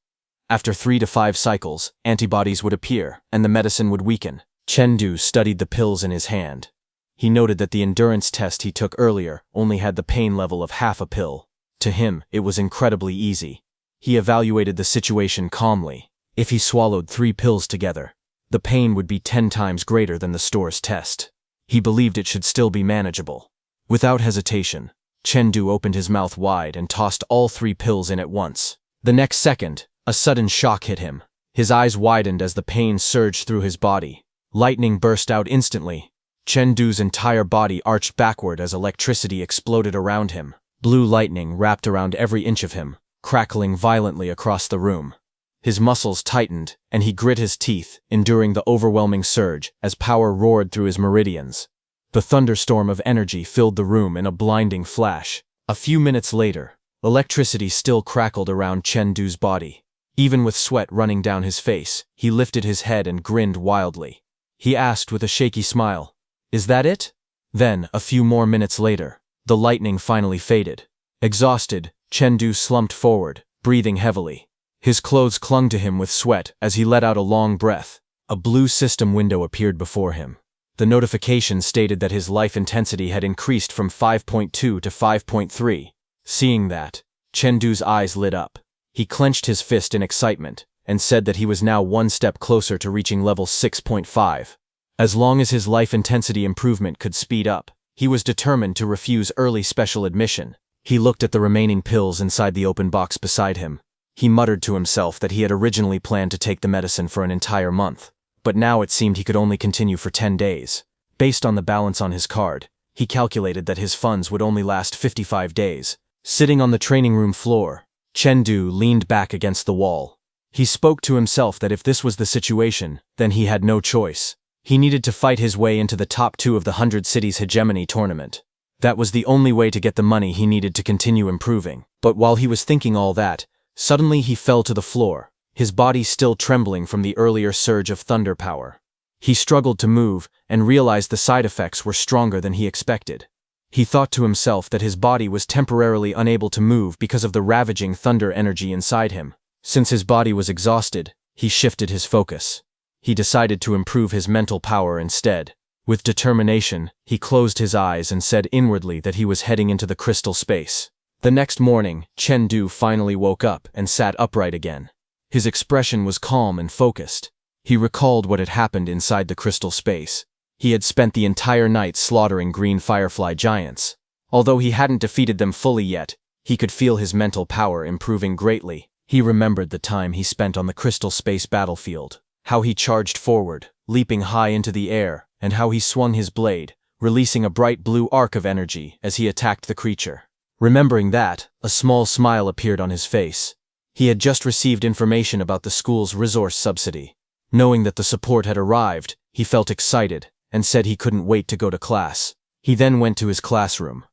After 3 to 5 cycles, antibodies would appear, and the medicine would weaken. Chengdu studied the pills in his hand. He noted that the endurance test he took earlier only had the pain level of half a pill. To him, it was incredibly easy. He evaluated the situation calmly. If he swallowed 3 pills together, the pain would be 10 times greater than the store's test. He believed it should still be manageable. Without hesitation, Chengdu opened his mouth wide and tossed all 3 pills in at once. The next second, a sudden shock hit him. His eyes widened as the pain surged through his body. Lightning burst out instantly. Chengdu's entire body arched backward as electricity exploded around him. Blue lightning wrapped around every inch of him, crackling violently across the room. His muscles tightened, and he grit his teeth, enduring the overwhelming surge as power roared through his meridians. The thunderstorm of energy filled the room in a blinding flash. A few minutes later, electricity still crackled around Chengdu's body. Even with sweat running down his face, he lifted his head and grinned wildly. He asked with a shaky smile, "Is that it?" Then, a few more minutes later, the lightning finally faded. Exhausted, Chengdu slumped forward, breathing heavily. His clothes clung to him with sweat as he let out a long breath. A blue system window appeared before him. The notification stated that his life intensity had increased from 5.2 to 5.3. Seeing that, Chengdu's eyes lit up. He clenched his fist in excitement and said that he was now 1 step closer to reaching level 6.5. As long as his life intensity improvement could speed up, he was determined to refuse early special admission. He looked at the remaining pills inside the open box beside him. He muttered to himself that he had originally planned to take the medicine for an entire month, but now it seemed he could only continue for 10 days. Based on the balance on his card, he calculated that his funds would only last 55 days. Sitting on the training room floor, Chengdu leaned back against the wall. He spoke to himself that if this was the situation, then he had no choice. He needed to fight his way into the top 2 of the 100 Cities Hegemony tournament. That was the only way to get the money he needed to continue improving. But while he was thinking all that, suddenly he fell to the floor, his body still trembling from the earlier surge of thunder power. He struggled to move and realized the side effects were stronger than he expected. He thought to himself that his body was temporarily unable to move because of the ravaging thunder energy inside him. Since his body was exhausted, he shifted his focus. He decided to improve his mental power instead. With determination, he closed his eyes and said inwardly that he was heading into the crystal space. The next morning, Chengdu finally woke up and sat upright again. His expression was calm and focused. He recalled what had happened inside the crystal space. He had spent the entire night slaughtering green firefly giants. Although he hadn't defeated them fully yet, he could feel his mental power improving greatly. He remembered the time he spent on the crystal space battlefield, how he charged forward, leaping high into the air, and how he swung his blade, releasing a bright blue arc of energy as he attacked the creature. Remembering that, a small smile appeared on his face. He had just received information about the school's resource subsidy. Knowing that the support had arrived, he felt excited and said he couldn't wait to go to class. He then went to his classroom.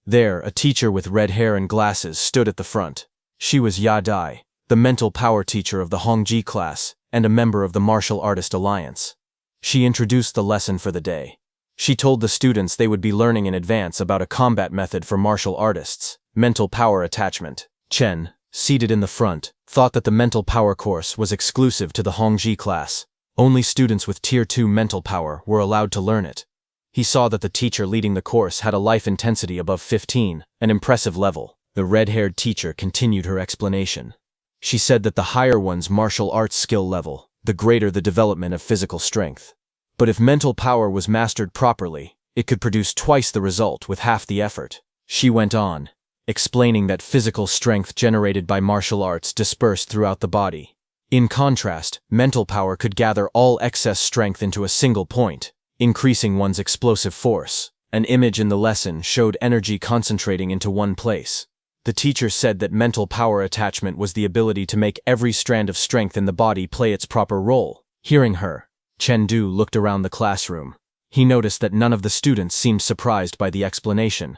There, a teacher with red hair and glasses stood at the front. She was Ya Dai, the mental power teacher of the Hongji class and a member of the Martial Artist Alliance. She introduced the lesson for the day. She told the students they would be learning in advance about a combat method for martial artists, mental power attachment. Chen, seated in the front, thought that the mental power course was exclusive to the Hongji class. Only students with Tier 2 mental power were allowed to learn it. He saw that the teacher leading the course had a life intensity above 15, an impressive level. The red-haired teacher continued her explanation. She said that the higher one's martial arts skill level, the greater the development of physical strength. But if mental power was mastered properly, it could produce twice the result with half the effort. She went on, explaining that physical strength generated by martial arts dispersed throughout the body. In contrast, mental power could gather all excess strength into a single point, increasing one's explosive force. An image in the lesson showed energy concentrating into one place. The teacher said that mental power attachment was the ability to make every strand of strength in the body play its proper role. Hearing her, Chengdu looked around the classroom. He noticed that none of the students seemed surprised by the explanation.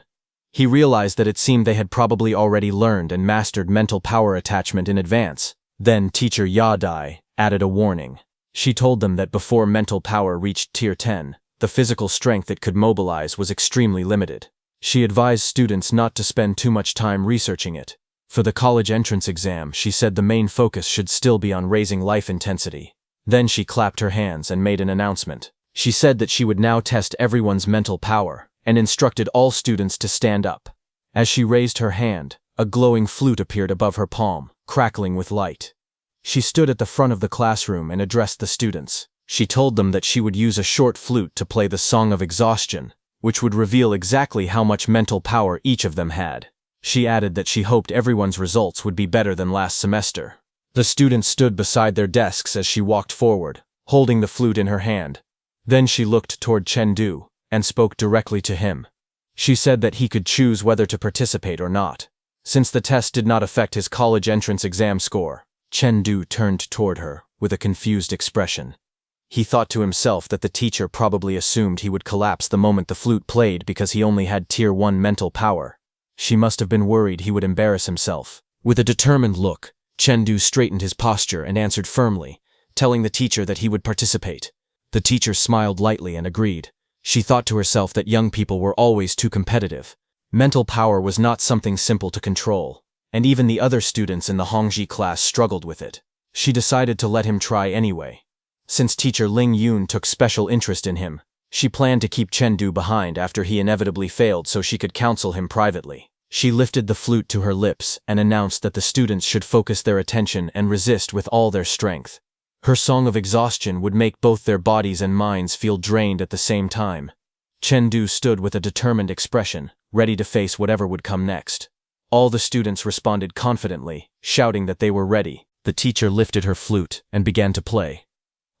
He realized that it seemed they had probably already learned and mastered mental power attachment in advance. Then teacher Yadai added a warning. She told them that before mental power reached Tier 10, the physical strength it could mobilize was extremely limited. She advised students not to spend too much time researching it. For the college entrance exam, she said the main focus should still be on raising life intensity. Then she clapped her hands and made an announcement. She said that she would now test everyone's mental power, and instructed all students to stand up. As she raised her hand, a glowing flute appeared above her palm, crackling with light. She stood at the front of the classroom and addressed the students. She told them that she would use a short flute to play the Song of Exhaustion, which would reveal exactly how much mental power each of them had. She added that she hoped everyone's results would be better than last semester. The students stood beside their desks as she walked forward, holding the flute in her hand. Then she looked toward Chengdu and spoke directly to him. She said that he could choose whether to participate or not. Since the test did not affect his college entrance exam score, Chengdu turned toward her with a confused expression. He thought to himself that the teacher probably assumed he would collapse the moment the flute played because he only had Tier 1 mental power. She must have been worried he would embarrass himself. With a determined look, Chengdu straightened his posture and answered firmly, telling the teacher that he would participate. The teacher smiled lightly and agreed. She thought to herself that young people were always too competitive. Mental power was not something simple to control, and even the other students in the Hongji class struggled with it. She decided to let him try anyway. Since teacher Ling Yun took special interest in him, she planned to keep Chengdu behind after he inevitably failed so she could counsel him privately. She lifted the flute to her lips and announced that the students should focus their attention and resist with all their strength. Her song of exhaustion would make both their bodies and minds feel drained at the same time. Chengdu stood with a determined expression, ready to face whatever would come next. All the students responded confidently, shouting that they were ready. The teacher lifted her flute and began to play.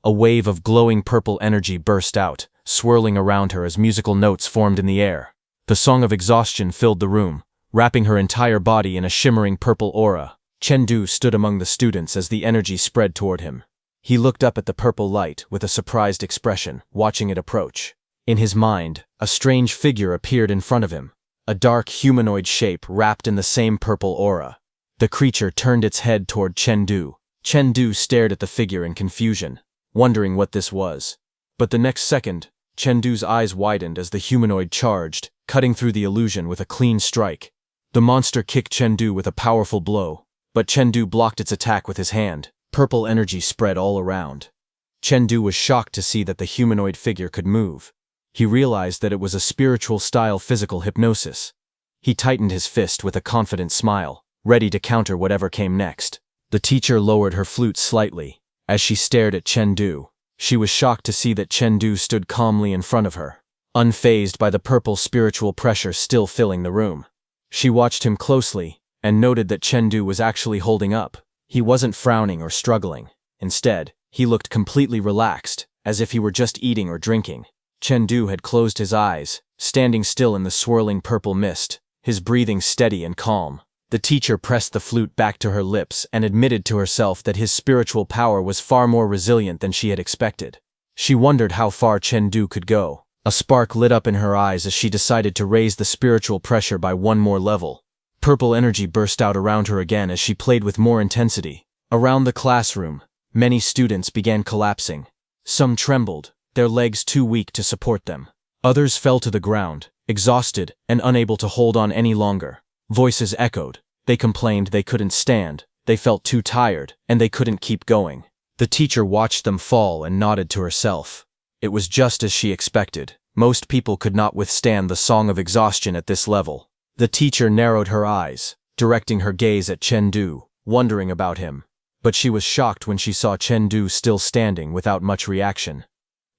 A wave of glowing purple energy burst out, swirling around her as musical notes formed in the air. The song of exhaustion filled the room, wrapping her entire body in a shimmering purple aura. Chengdu stood among the students as the energy spread toward him. He looked up at the purple light with a surprised expression, watching it approach. In his mind, a strange figure appeared in front of him, a dark humanoid shape wrapped in the same purple aura. The creature turned its head toward Chengdu. Chengdu stared at the figure in confusion, wondering what this was. But the next second, Chengdu's eyes widened as the humanoid charged, cutting through the illusion with a clean strike. The monster kicked Chengdu with a powerful blow, but Chengdu blocked its attack with his hand. Purple energy spread all around. Chengdu was shocked to see that the humanoid figure could move. He realized that it was a spiritual-style physical hypnosis. He tightened his fist with a confident smile, ready to counter whatever came next. The teacher lowered her flute slightly. As she stared at Chengdu, she was shocked to see that Chengdu stood calmly in front of her, unfazed by the purple spiritual pressure still filling the room. She watched him closely and noted that Chengdu was actually holding up. He wasn't frowning or struggling. Instead, he looked completely relaxed, as if he were just eating or drinking. Chengdu had closed his eyes, standing still in the swirling purple mist, his breathing steady and calm. The teacher pressed the flute back to her lips and admitted to herself that his spiritual power was far more resilient than she had expected. She wondered how far Chengdu could go. A spark lit up in her eyes as she decided to raise the spiritual pressure by one more level. Purple energy burst out around her again as she played with more intensity. Around the classroom, many students began collapsing. Some trembled, their legs too weak to support them. Others fell to the ground, exhausted and unable to hold on any longer. Voices echoed. They complained they couldn't stand, they felt too tired, and they couldn't keep going. The teacher watched them fall and nodded to herself. It was just as she expected. Most people could not withstand the song of exhaustion at this level. The teacher narrowed her eyes, directing her gaze at Chengdu, wondering about him. But she was shocked when she saw Chengdu still standing without much reaction.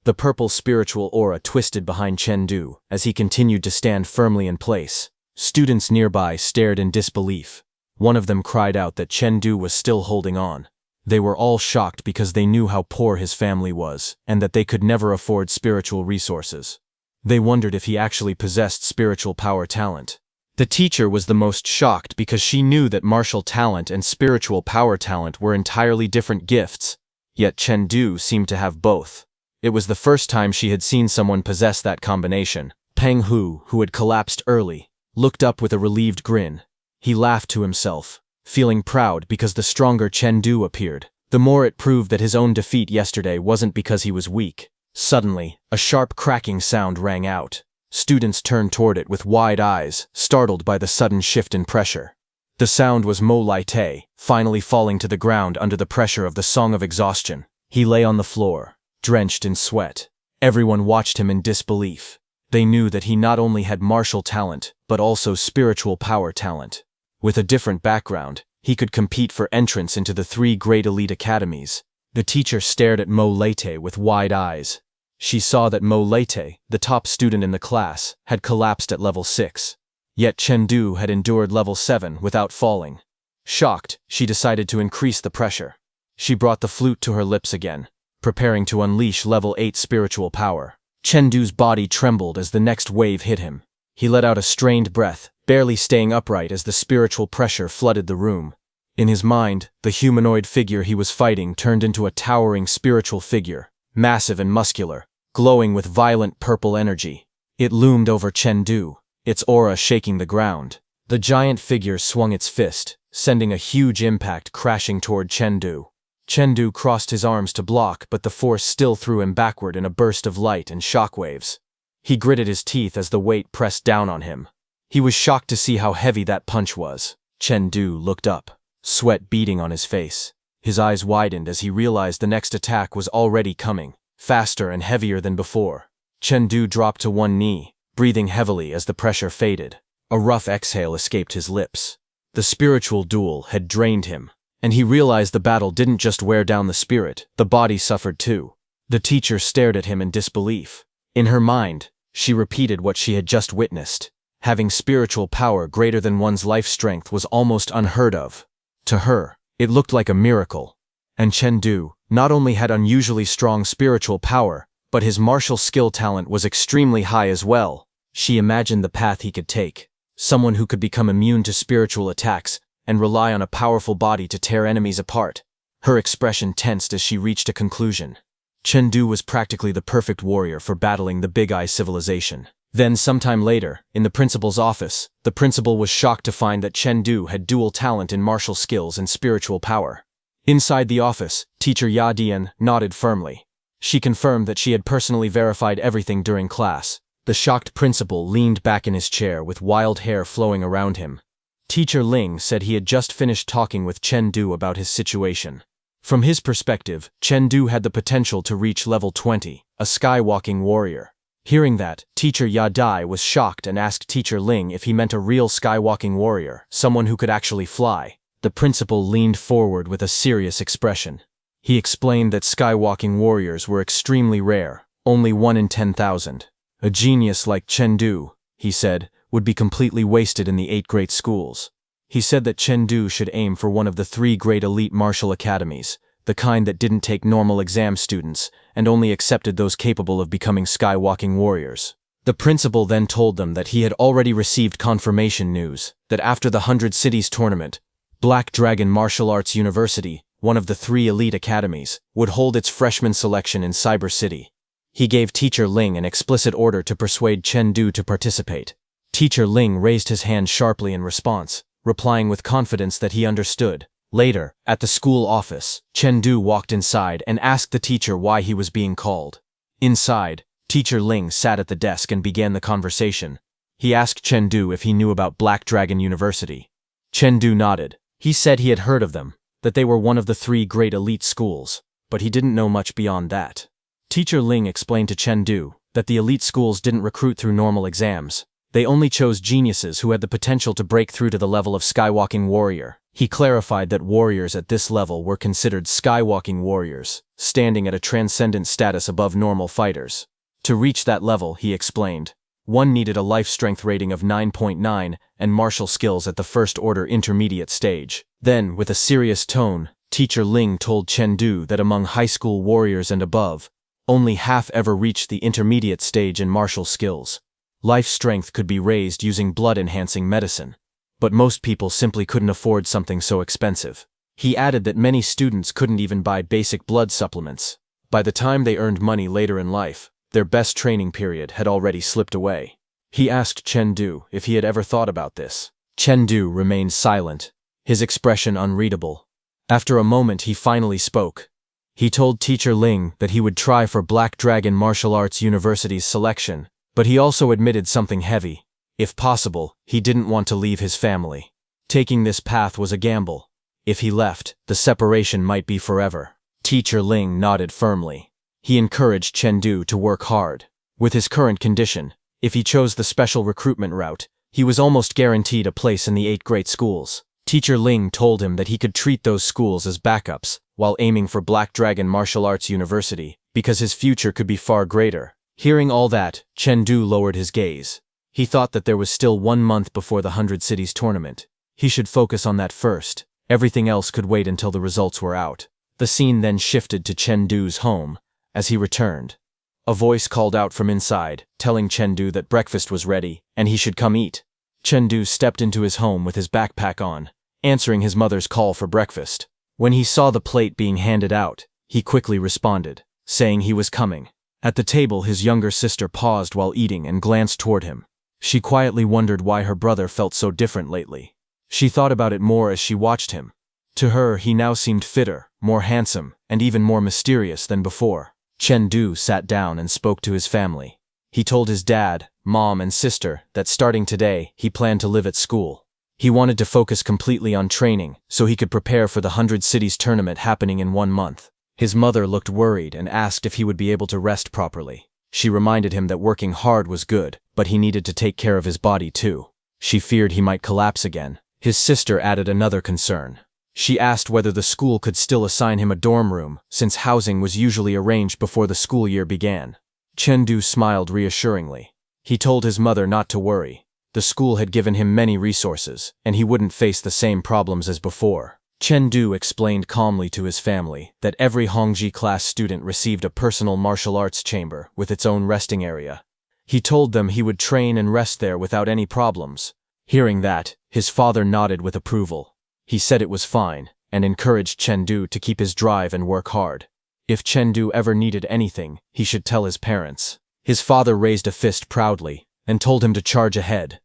The purple spiritual aura twisted behind Chengdu as he continued to stand firmly in place. Students nearby stared in disbelief. One of them cried out that Chengdu was still holding on. They were all shocked because they knew how poor his family was, and that they could never afford spiritual resources. They wondered if he actually possessed spiritual power talent. The teacher was the most shocked because she knew that martial talent and spiritual power talent were entirely different gifts, yet Chengdu seemed to have both. It was the first time she had seen someone possess that combination. Peng Hu, who had collapsed early, looked up with a relieved grin. He laughed to himself, feeling proud because the stronger Chen Du appeared. The more it proved that his own defeat yesterday wasn't because he was weak. Suddenly, a sharp cracking sound rang out. Students turned toward it with wide eyes, startled by the sudden shift in pressure. The sound was Mo Lai-te, finally falling to the ground under the pressure of the Song of Exhaustion. He lay on the floor, drenched in sweat. Everyone watched him in disbelief. They knew that he not only had martial talent, but also spiritual power talent. With a different background, he could compete for entrance into the 3 great elite academies. The teacher stared at Mo Lai-te with wide eyes. She saw that Mo Lai-te, the top student in the class, had collapsed at level 6. Yet Chen Du had endured level 7 without falling. Shocked, she decided to increase the pressure. She brought the flute to her lips again, preparing to unleash level 8 spiritual power. Chen Du's body trembled as the next wave hit him. He let out a strained breath, barely staying upright as the spiritual pressure flooded the room. In his mind, the humanoid figure he was fighting turned into a towering spiritual figure, massive and muscular, glowing with violent purple energy. It loomed over Chen Du, its aura shaking the ground. The giant figure swung its fist, sending a huge impact crashing toward Chen Du. Chen Du crossed his arms to block, but the force still threw him backward in a burst of light and shockwaves. He gritted his teeth as the weight pressed down on him. He was shocked to see how heavy that punch was. Chen Du looked up, sweat beading on his face. His eyes widened as he realized the next attack was already coming, faster and heavier than before. Chen Du dropped to one knee, breathing heavily as the pressure faded. A rough exhale escaped his lips. The spiritual duel had drained him, and he realized the battle didn't just wear down the spirit, the body suffered too. The teacher stared at him in disbelief. In her mind, she repeated what she had just witnessed. Having spiritual power greater than one's life strength was almost unheard of. To her, it looked like a miracle. And Chen Du not only had unusually strong spiritual power, but his martial skill talent was extremely high as well. She imagined the path he could take. Someone who could become immune to spiritual attacks and rely on a powerful body to tear enemies apart. Her expression tensed as she reached a conclusion. Chen Du was practically the perfect warrior for battling the Big Eye civilization. Then, sometime later, in the principal's office, the principal was shocked to find that Chen Du had dual talent in martial skills and spiritual power. Inside the office, teacher Ya Dian nodded firmly. She confirmed that she had personally verified everything during class. The shocked principal leaned back in his chair with wild hair flowing around him. Teacher Ling said he had just finished talking with Chen Du about his situation. From his perspective, Chen Du had the potential to reach level 20, a skywalking warrior. Hearing that, Teacher Ya Dai was shocked and asked Teacher Ling if he meant a real skywalking warrior, someone who could actually fly. The principal leaned forward with a serious expression. He explained that skywalking warriors were extremely rare, only 1 in 10,000. A genius like Chen Du, he said, would be completely wasted in the 8 great schools. He said that Chen Du should aim for one of the 3 great elite martial academies, the kind that didn't take normal exam students and only accepted those capable of becoming skywalking warriors. The principal then told them that he had already received confirmation news that after the 100 Cities tournament, Black Dragon Martial Arts University, one of the 3 elite academies, would hold its freshman selection in Cyber City. He gave Teacher Ling an explicit order to persuade Chen Du to participate. Teacher Ling raised his hand sharply in response, replying with confidence that he understood. Later, at the school office, Chen Du walked inside and asked the teacher why he was being called. Inside, Teacher Ling sat at the desk and began the conversation. He asked Chen Du if he knew about Black Dragon University. Chen Du nodded. He said he had heard of them, that they were one of the 3 great elite schools, but he didn't know much beyond that. Teacher Ling explained to Chen Du that the elite schools didn't recruit through normal exams. They only chose geniuses who had the potential to break through to the level of skywalking warrior. He clarified that warriors at this level were considered skywalking warriors, standing at a transcendent status above normal fighters. To reach that level, he explained, one needed a life strength rating of 9.9 and martial skills at the first order intermediate stage. Then, with a serious tone, Teacher Ling told Chen Du that among high school warriors and above, only half ever reached the intermediate stage in martial skills. Life strength could be raised using blood-enhancing medicine, but most people simply couldn't afford something so expensive. He added that many students couldn't even buy basic blood supplements. By the time they earned money later in life, their best training period had already slipped away. He asked Chengdu if he had ever thought about this. Chengdu remained silent, his expression unreadable. After a moment he finally spoke. He told Teacher Ling that he would try for Black Dragon Martial Arts University's selection, but he also admitted something heavy. If possible, he didn't want to leave his family. Taking this path was a gamble. If he left, the separation might be forever. Teacher Ling nodded firmly. He encouraged Chengdu to work hard. With his current condition, if he chose the special recruitment route, he was almost guaranteed a place in the 8 great schools. Teacher Ling told him that he could treat those schools as backups while aiming for Black Dragon Martial Arts University, because his future could be far greater. Hearing all that, Chengdu lowered his gaze. He thought that there was still 1 month before the 100 Cities tournament. He should focus on that first. Everything else could wait until the results were out. The scene then shifted to Chengdu's home. As he returned, a voice called out from inside, telling Chengdu that breakfast was ready and he should come eat. Chengdu stepped into his home with his backpack on, answering his mother's call for breakfast. When he saw the plate being handed out, he quickly responded, saying he was coming. At the table, his younger sister paused while eating and glanced toward him. She quietly wondered why her brother felt so different lately. She thought about it more as she watched him. To her, he now seemed fitter, more handsome, and even more mysterious than before. Chengdu sat down and spoke to his family. He told his dad, mom, and sister that starting today, he planned to live at school. He wanted to focus completely on training so he could prepare for the 100 Cities tournament happening in 1 month. His mother looked worried and asked if he would be able to rest properly. She reminded him that working hard was good, but he needed to take care of his body too. She feared he might collapse again. His sister added another concern. She asked whether the school could still assign him a dorm room, since housing was usually arranged before the school year began. Chengdu smiled reassuringly. He told his mother not to worry. The school had given him many resources, and he wouldn't face the same problems as before. Chengdu explained calmly to his family that every Hongji class student received a personal martial arts chamber with its own resting area. He told them he would train and rest there without any problems. Hearing that, his father nodded with approval. He said it was fine, and encouraged Chengdu to keep his drive and work hard. If Chengdu ever needed anything, he should tell his parents. His father raised a fist proudly, and told him to charge ahead.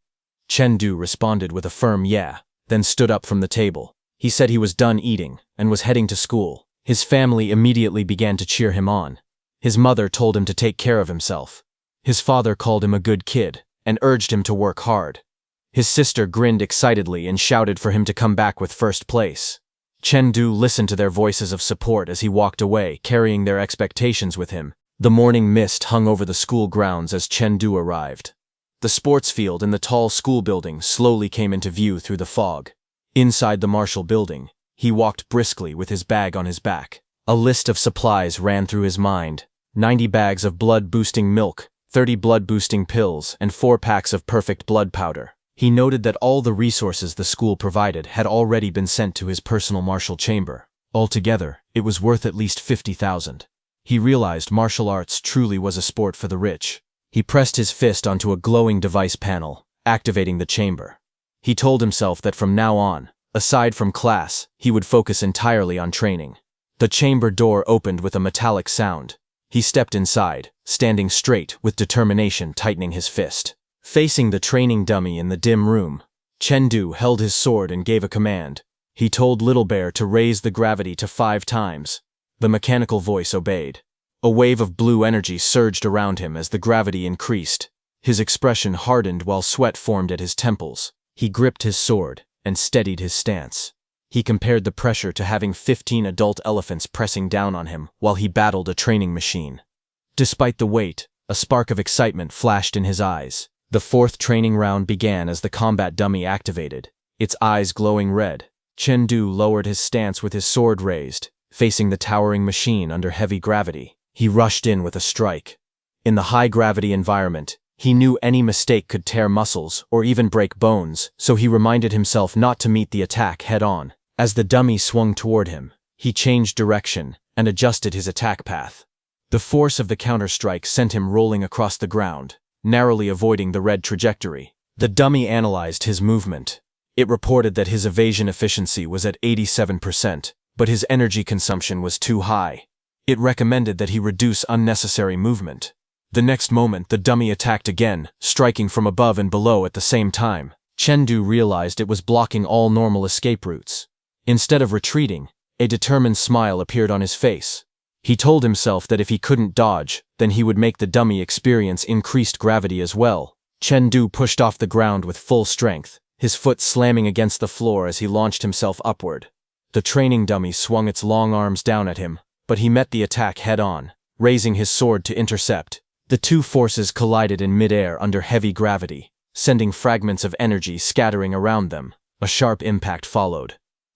Chengdu responded with a firm yeah, then stood up from the table. He said he was done eating, and was heading to school. His family immediately began to cheer him on. His mother told him to take care of himself. His father called him a good kid, and urged him to work hard. His sister grinned excitedly and shouted for him to come back with first place. Chengdu listened to their voices of support as he walked away, carrying their expectations with him. The morning mist hung over the school grounds as Chengdu arrived. The sports field and the tall school building slowly came into view through the fog. Inside the martial building, he walked briskly with his bag on his back. A list of supplies ran through his mind. 90 bags of blood-boosting milk, 30 blood-boosting pills, and 4 packs of perfect blood powder. He noted that all the resources the school provided had already been sent to his personal martial chamber. Altogether, it was worth at least 50,000. He realized martial arts truly was a sport for the rich. He pressed his fist onto a glowing device panel, activating the chamber. He told himself that from now on, aside from class, he would focus entirely on training. The chamber door opened with a metallic sound. He stepped inside, standing straight with determination, tightening his fist. Facing the training dummy in the dim room, Chengdu held his sword and gave a command. He told Little Bear to raise the gravity to 5 times. The mechanical voice obeyed. A wave of blue energy surged around him as the gravity increased. His expression hardened while sweat formed at his temples. He gripped his sword and steadied his stance. He compared the pressure to having 15 adult elephants pressing down on him while he battled a training machine. Despite the weight, a spark of excitement flashed in his eyes. The 4th training round began as the combat dummy activated, its eyes glowing red. Chengdu lowered his stance with his sword raised, facing the towering machine under heavy gravity. He rushed in with a strike. In the high-gravity environment, he knew any mistake could tear muscles or even break bones, so he reminded himself not to meet the attack head-on. As the dummy swung toward him, he changed direction and adjusted his attack path. The force of the counter-strike sent him rolling across the ground, narrowly avoiding the red trajectory. The dummy analyzed his movement. It reported that his evasion efficiency was at 87%, but his energy consumption was too high. It recommended that he reduce unnecessary movement. The next moment, the dummy attacked again, striking from above and below at the same time. Chengdu realized it was blocking all normal escape routes. Instead of retreating, a determined smile appeared on his face. He told himself that if he couldn't dodge, then he would make the dummy experience increased gravity as well. Chengdu pushed off the ground with full strength, his foot slamming against the floor as he launched himself upward. The training dummy swung its long arms down at him, but he met the attack head-on, raising his sword to intercept. The two forces collided in mid-air under heavy gravity, sending fragments of energy scattering around them. A sharp impact followed.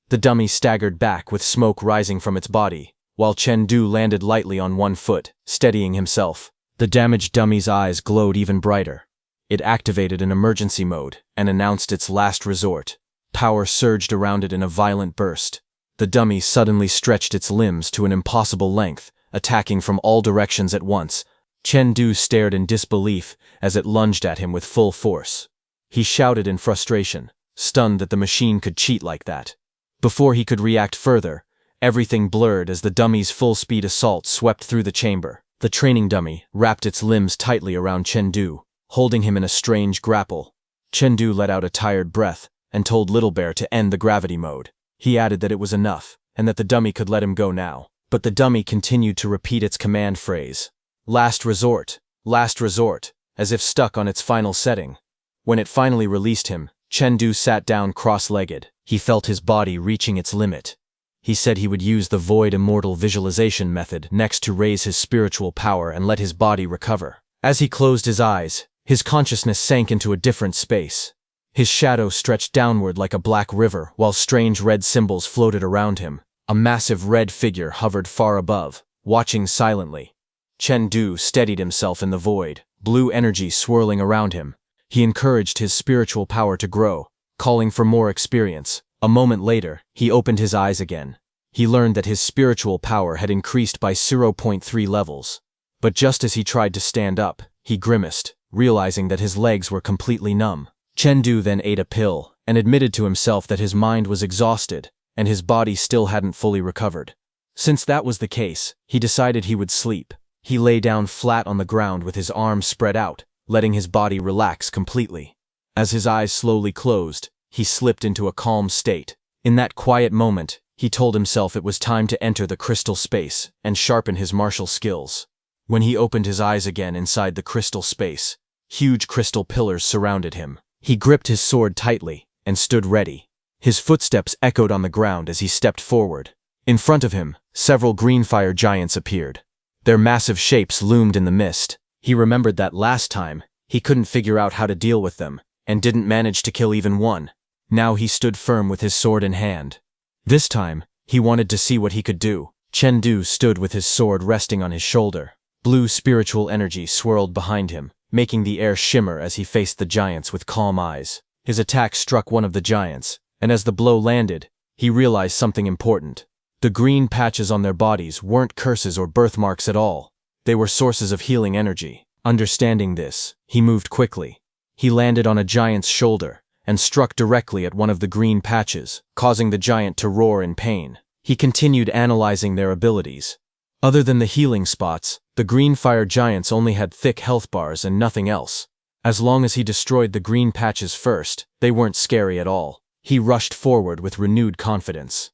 The dummy staggered back with smoke rising from its body, while Chengdu landed lightly on one foot, steadying himself. The damaged dummy's eyes glowed even brighter. It activated an emergency mode and announced its last resort. Power surged around it in a violent burst. The dummy suddenly stretched its limbs to an impossible length, attacking from all directions at once. Chengdu stared in disbelief as it lunged at him with full force. He shouted in frustration, stunned that the machine could cheat like that. Before he could react further, everything blurred as the dummy's full-speed assault swept through the chamber. The training dummy wrapped its limbs tightly around Chengdu, holding him in a strange grapple. Chengdu let out a tired breath and told Little Bear to end the gravity mode. He added that it was enough, and that the dummy could let him go now. But the dummy continued to repeat its command phrase, last resort, as if stuck on its final setting. When it finally released him, Chengdu sat down cross-legged. He felt his body reaching its limit. He said he would use the Void Immortal Visualization method next to raise his spiritual power and let his body recover. As he closed his eyes, his consciousness sank into a different space. His shadow stretched downward like a black river, while strange red symbols floated around him. A massive red figure hovered far above, watching silently. Chengdu steadied himself in the void, blue energy swirling around him. He encouraged his spiritual power to grow, calling for more experience. A moment later, he opened his eyes again. He learned that his spiritual power had increased by 0.3 levels. But just as he tried to stand up, he grimaced, realizing that his legs were completely numb. Chengdu then ate a pill and admitted to himself that his mind was exhausted and his body still hadn't fully recovered. Since that was the case, he decided he would sleep. He lay down flat on the ground with his arms spread out, letting his body relax completely. As his eyes slowly closed, he slipped into a calm state. In that quiet moment, he told himself it was time to enter the crystal space and sharpen his martial skills. When he opened his eyes again inside the crystal space, huge crystal pillars surrounded him. He gripped his sword tightly and stood ready. His footsteps echoed on the ground as he stepped forward. In front of him, several green fire giants appeared. Their massive shapes loomed in the mist. He remembered that last time, he couldn't figure out how to deal with them, and didn't manage to kill even one. Now he stood firm with his sword in hand. This time, he wanted to see what he could do. Chengdu stood with his sword resting on his shoulder. Blue spiritual energy swirled behind him, making the air shimmer as he faced the giants with calm eyes. His attack struck one of the giants, and as the blow landed, he realized something important. The green patches on their bodies weren't curses or birthmarks at all. They were sources of healing energy. Understanding this, he moved quickly. He landed on a giant's shoulder and struck directly at one of the green patches, causing the giant to roar in pain. He continued analyzing their abilities. Other than the healing spots, the green fire giants only had thick health bars and nothing else. As long as he destroyed the green patches first, they weren't scary at all. He rushed forward with renewed confidence.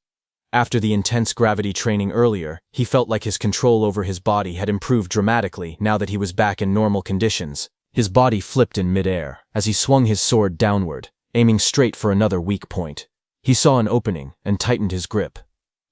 After the intense gravity training earlier, he felt like his control over his body had improved dramatically now that he was back in normal conditions. His body flipped in midair as he swung his sword downward, aiming straight for another weak point. He saw an opening and tightened his grip.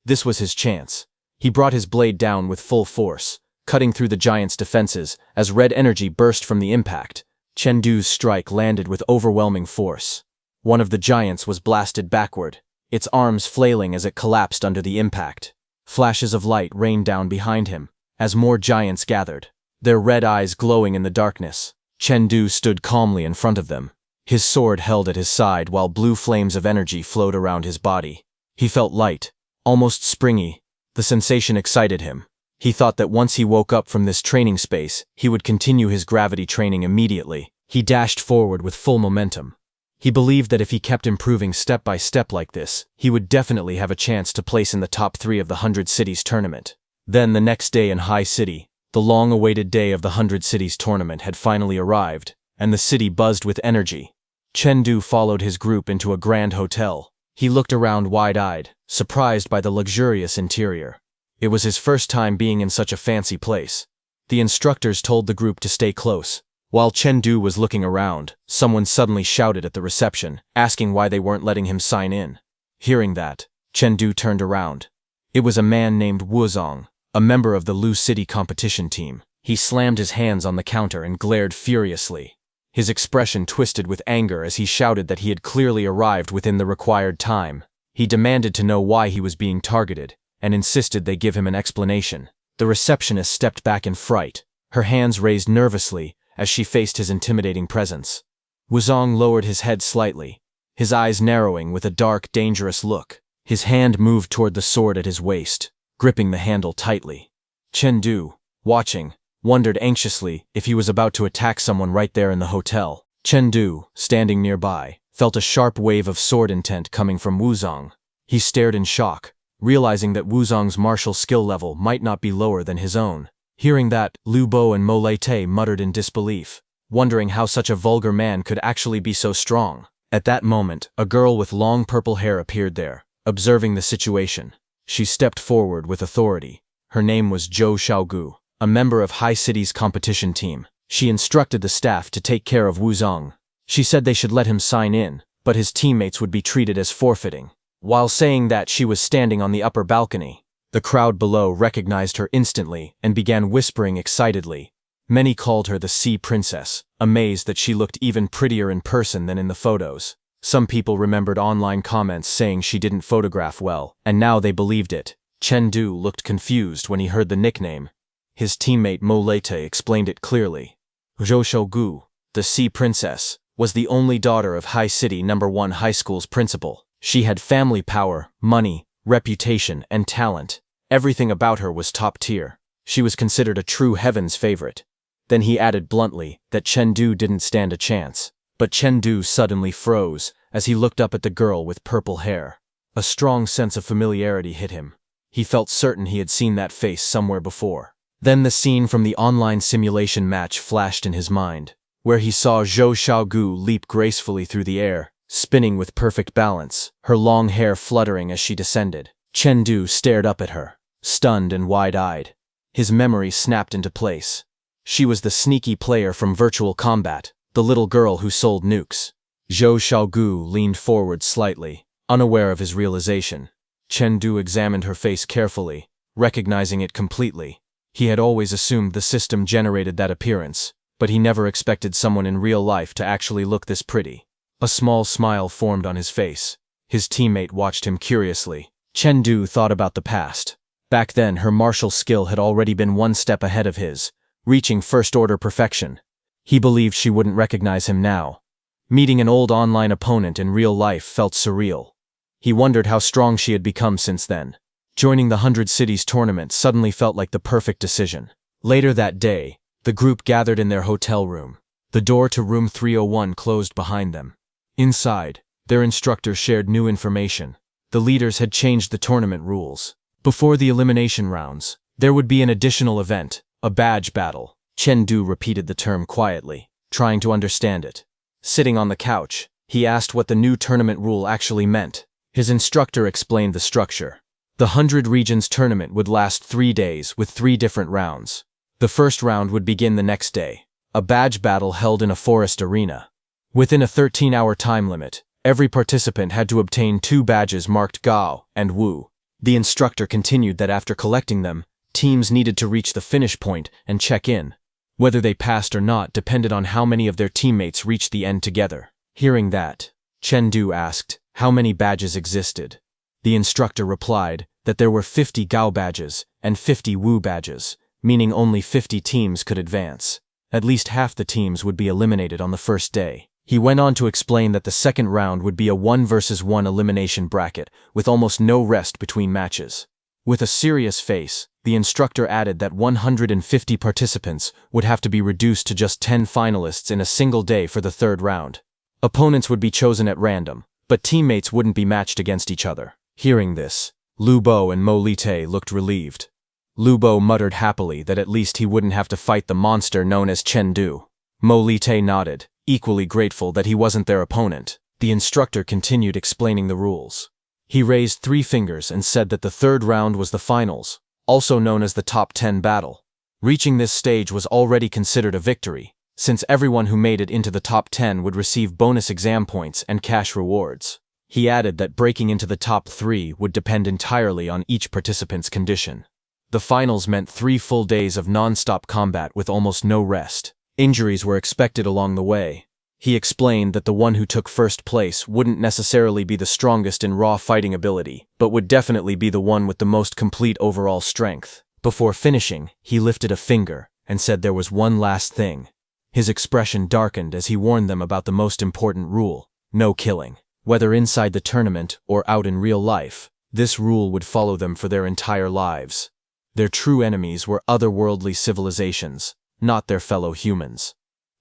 This was his chance. He brought his blade down with full force, cutting through the giant's defenses as red energy burst from the impact. Chengdu's strike landed with overwhelming force. One of the giants was blasted backward, its arms flailing as it collapsed under the impact. Flashes of light rained down behind him as more giants gathered, their red eyes glowing in the darkness. Chengdu stood calmly in front of them, his sword held at his side while blue flames of energy flowed around his body. He felt light, almost springy. The sensation excited him. He thought that once he woke up from this training space, he would continue his gravity training immediately. He dashed forward with full momentum. He believed that if he kept improving step by step like this, he would definitely have a chance to place in the top 3 of the 100 Cities tournament. Then the next day in High City, the long-awaited day of the 100 Cities tournament had finally arrived, and the city buzzed with energy. Chengdu followed his group into a grand hotel. He looked around wide-eyed, surprised by the luxurious interior. It was his first time being in such a fancy place. The instructors told the group to stay close. While Chengdu was looking around, someone suddenly shouted at the reception, asking why they weren't letting him sign in. Hearing that, Chengdu turned around. It was a man named Wuzong, a member of the Lu City competition team. He slammed his hands on the counter and glared furiously. His expression twisted with anger as he shouted that he had clearly arrived within the required time. He demanded to know why he was being targeted, and insisted they give him an explanation. The receptionist stepped back in fright, her hands raised nervously as she faced his intimidating presence. Wuzong lowered his head slightly, his eyes narrowing with a dark, dangerous look. His hand moved toward the sword at his waist, gripping the handle tightly. Chengdu, watching, wondered anxiously if he was about to attack someone right there in the hotel. Chengdu, standing nearby, felt a sharp wave of sword intent coming from Wuzong. He stared in shock, realizing that Wuzong's martial skill level might not be lower than his own. Hearing that, Lu Bo and Mo Lei muttered in disbelief, wondering how such a vulgar man could actually be so strong. At that moment, a girl with long purple hair appeared there, observing the situation. She stepped forward with authority. Her name was Zhou Xiaogu, a member of High City's competition team. She instructed the staff to take care of Wuzong. She said they should let him sign in, but his teammates would be treated as forfeiting. While saying that, she was standing on the upper balcony. The crowd below recognized her instantly and began whispering excitedly. Many called her the Sea Princess, amazed that she looked even prettier in person than in the photos. Some people remembered online comments saying she didn't photograph well, and now they believed it. Chengdu looked confused when he heard the nickname. His teammate Mo Lei explained it clearly. Zhou Xiaogu, the Sea Princess, was the only daughter of High City No. 1 High School's principal. She had family power, money, reputation, and talent. Everything about her was top tier. She was considered a true heaven's favorite. Then he added bluntly that Chengdu didn't stand a chance. But Chengdu suddenly froze as he looked up at the girl with purple hair. A strong sense of familiarity hit him. He felt certain he had seen that face somewhere before. Then the scene from the online simulation match flashed in his mind, where he saw Zhou Xiaogu leap gracefully through the air, spinning with perfect balance, her long hair fluttering as she descended. Chengdu stared up at her, stunned and wide-eyed. His memory snapped into place. She was the sneaky player from Virtual Combat, the little girl who sold nukes. Zhou Xiaogu leaned forward slightly, unaware of his realization. Chengdu examined her face carefully, recognizing it completely. He had always assumed the system generated that appearance, but he never expected someone in real life to actually look this pretty. A small smile formed on his face. His teammate watched him curiously. Chengdu thought about the past. Back then, her martial skill had already been one step ahead of his, reaching first-order perfection. He believed she wouldn't recognize him now. Meeting an old online opponent in real life felt surreal. He wondered how strong she had become since then. Joining the 100 Cities tournament suddenly felt like the perfect decision. Later that day, the group gathered in their hotel room. The door to room 301 closed behind them. Inside, their instructor shared new information. The leaders had changed the tournament rules. Before the elimination rounds, there would be an additional event, a badge battle. Chengdu repeated the term quietly, trying to understand it. Sitting on the couch, he asked what the new tournament rule actually meant. His instructor explained the structure. The 100 Regions tournament would last 3 days with 3 different rounds. The first round would begin the next day, a badge battle held in a forest arena. Within a 13-hour time limit, every participant had to obtain 2 badges marked Gao and Wu. The instructor continued that after collecting them, teams needed to reach the finish point and check in. Whether they passed or not depended on how many of their teammates reached the end together. Hearing that, Chengdu asked how many badges existed. The instructor replied that there were 50 Gao badges and 50 Wu badges, meaning only 50 teams could advance. At least half the teams would be eliminated on the first day. He went on to explain that the second round would be a 1 versus 1 elimination bracket, with almost no rest between matches. With a serious face, the instructor added that 150 participants would have to be reduced to just 10 finalists in a single day for the third round. Opponents would be chosen at random, but teammates wouldn't be matched against each other. Hearing this, Lu Bo and Mo Lei looked relieved. Lubo muttered happily that at least he wouldn't have to fight the monster known as Chengdu. Mo Lite nodded, equally grateful that he wasn't their opponent. The instructor continued explaining the rules. He raised 3 fingers and said that the third round was the finals, also known as the top 10 battle. Reaching this stage was already considered a victory, since everyone who made it into the top 10 would receive bonus exam points and cash rewards. He added that breaking into the top 3 would depend entirely on each participant's condition. The finals meant 3 full days of non-stop combat with almost no rest. Injuries were expected along the way. He explained that the one who took first place wouldn't necessarily be the strongest in raw fighting ability, but would definitely be the one with the most complete overall strength. Before finishing, he lifted a finger and said there was one last thing. His expression darkened as he warned them about the most important rule: no killing. Whether inside the tournament or out in real life, this rule would follow them for their entire lives. Their true enemies were otherworldly civilizations, not their fellow humans.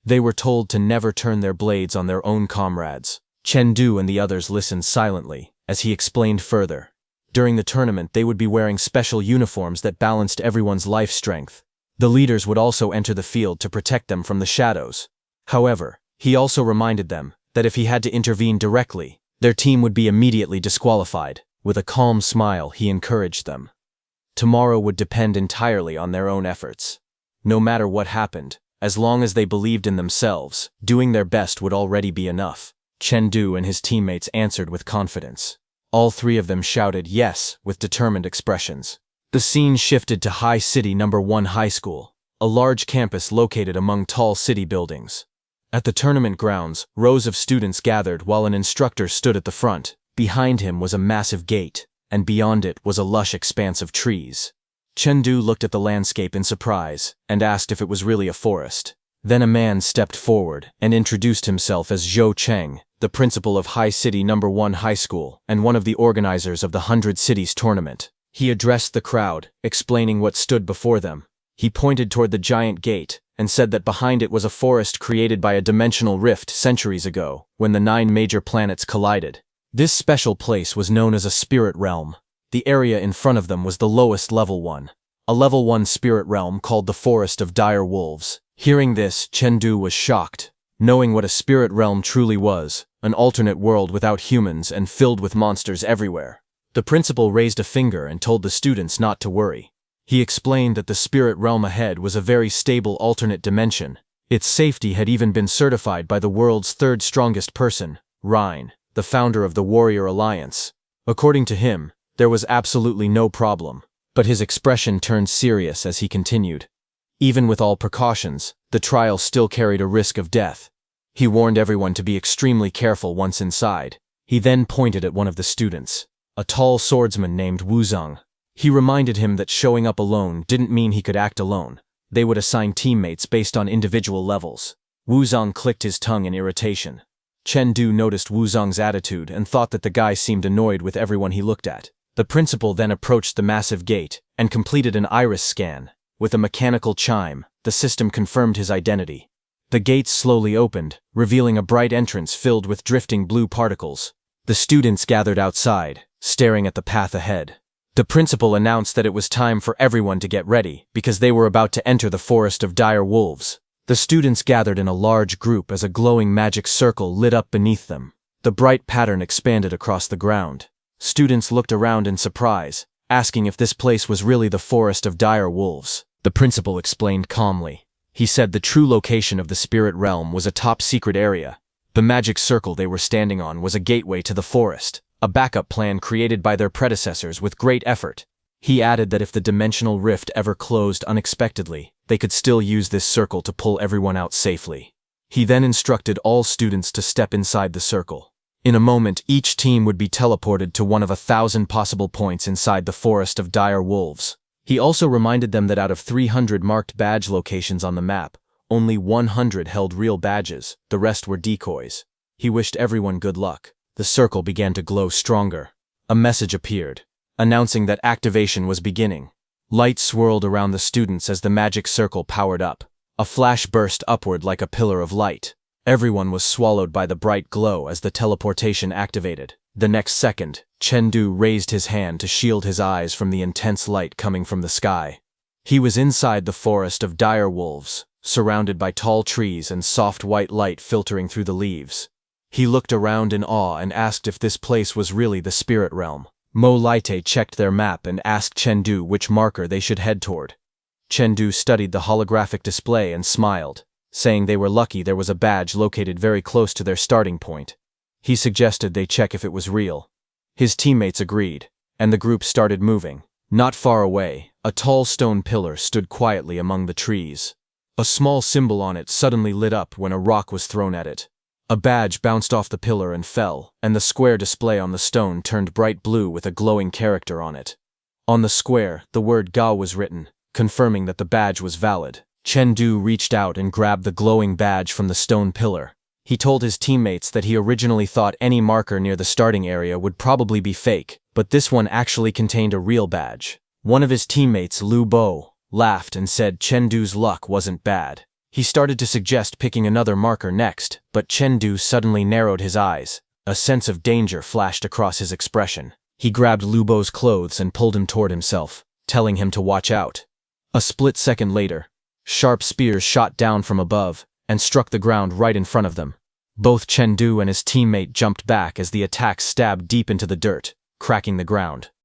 They were told to never turn their blades on their own comrades. Chengdu and the others listened silently, as he explained further. During the tournament, they would be wearing special uniforms that balanced everyone's life strength. The leaders would also enter the field to protect them from the shadows. However, he also reminded them that if he had to intervene directly, their team would be immediately disqualified. With a calm smile, he encouraged them. Tomorrow would depend entirely on their own efforts. No matter what happened, as long as they believed in themselves, doing their best would already be enough. Chengdu and his teammates answered with confidence. All 3 of them shouted yes with determined expressions. The scene shifted to High City No. 1 High School, a large campus located among tall city buildings. At the tournament grounds, rows of students gathered while an instructor stood at the front. Behind him was a massive gate, and beyond it was a lush expanse of trees. Chengdu looked at the landscape in surprise and asked if it was really a forest. Then a man stepped forward and introduced himself as Zhou Cheng, the principal of High City No. 1 High School and one of the organizers of the 100 Cities tournament. He addressed the crowd, explaining what stood before them. He pointed toward the giant gate and said that behind it was a forest created by a dimensional rift centuries ago, when the 9 major planets collided. This special place was known as a spirit realm. The area in front of them was the lowest level one, a level 1 spirit realm called the Forest of Dire Wolves. Hearing this, Chengdu was shocked. Knowing what a spirit realm truly was, an alternate world without humans and filled with monsters everywhere. The principal raised a finger and told the students not to worry. He explained that the spirit realm ahead was a very stable alternate dimension. Its safety had even been certified by the world's 3rd strongest person, Rhine, the founder of the Warrior Alliance. According to him, there was absolutely no problem, but his expression turned serious as he continued. Even with all precautions, the trial still carried a risk of death. He warned everyone to be extremely careful once inside. He then pointed at one of the students, a tall swordsman named Wuzong. He reminded him that showing up alone didn't mean he could act alone. They would assign teammates based on individual levels. Wuzong clicked his tongue in irritation. Chengdu noticed Wuzong's attitude and thought that the guy seemed annoyed with everyone he looked at. The principal then approached the massive gate and completed an iris scan. With a mechanical chime, the system confirmed his identity. The gates slowly opened, revealing a bright entrance filled with drifting blue particles. The students gathered outside, staring at the path ahead. The principal announced that it was time for everyone to get ready, because they were about to enter the Forest of Dire Wolves. The students gathered in a large group as a glowing magic circle lit up beneath them. The bright pattern expanded across the ground. Students looked around in surprise, asking if this place was really the Forest of Dire Wolves. The principal explained calmly. He said the true location of the spirit realm was a top-secret area. The magic circle they were standing on was a gateway to the forest, a backup plan created by their predecessors with great effort. He added that if the dimensional rift ever closed unexpectedly, they could still use this circle to pull everyone out safely. He then instructed all students to step inside the circle. In a moment, each team would be teleported to one of 1,000 possible points inside the Forest of Dire Wolves. He also reminded them that out of 300 marked badge locations on the map, only 100 held real badges, the rest were decoys. He wished everyone good luck. The circle began to glow stronger. A message appeared, announcing that activation was beginning. Light swirled around the students as the magic circle powered up. A flash burst upward like a pillar of light. Everyone was swallowed by the bright glow as the teleportation activated. The next second, Chengdu raised his hand to shield his eyes from the intense light coming from the sky. He was inside the forest of dire wolves, surrounded by tall trees and soft white light filtering through the leaves. He looked around in awe and asked if this place was really the spirit realm. Mo Laite checked their map and asked Chengdu which marker they should head toward. Chengdu studied the holographic display and smiled, saying they were lucky there was a badge located very close to their starting point. He suggested they check if it was real. His teammates agreed, and the group started moving. Not far away, a tall stone pillar stood quietly among the trees. A small symbol on it suddenly lit up when a rock was thrown at it. A badge bounced off the pillar and fell, and the square display on the stone turned bright blue with a glowing character on it. On the square, the word Ga was written, confirming that the badge was valid. Chengdu reached out and grabbed the glowing badge from the stone pillar. He told his teammates that he originally thought any marker near the starting area would probably be fake, but this one actually contained a real badge. One of his teammates, Lu Bo, laughed and said Chengdu's luck wasn't bad. He started to suggest picking another marker next, but Chengdu suddenly narrowed his eyes. A sense of danger flashed across his expression. He grabbed Lu Bo's clothes and pulled him toward himself, telling him to watch out. A split second later, sharp spears shot down from above and struck the ground right in front of them. Both Chengdu and his teammate jumped back as the attack stabbed deep into the dirt, cracking the ground.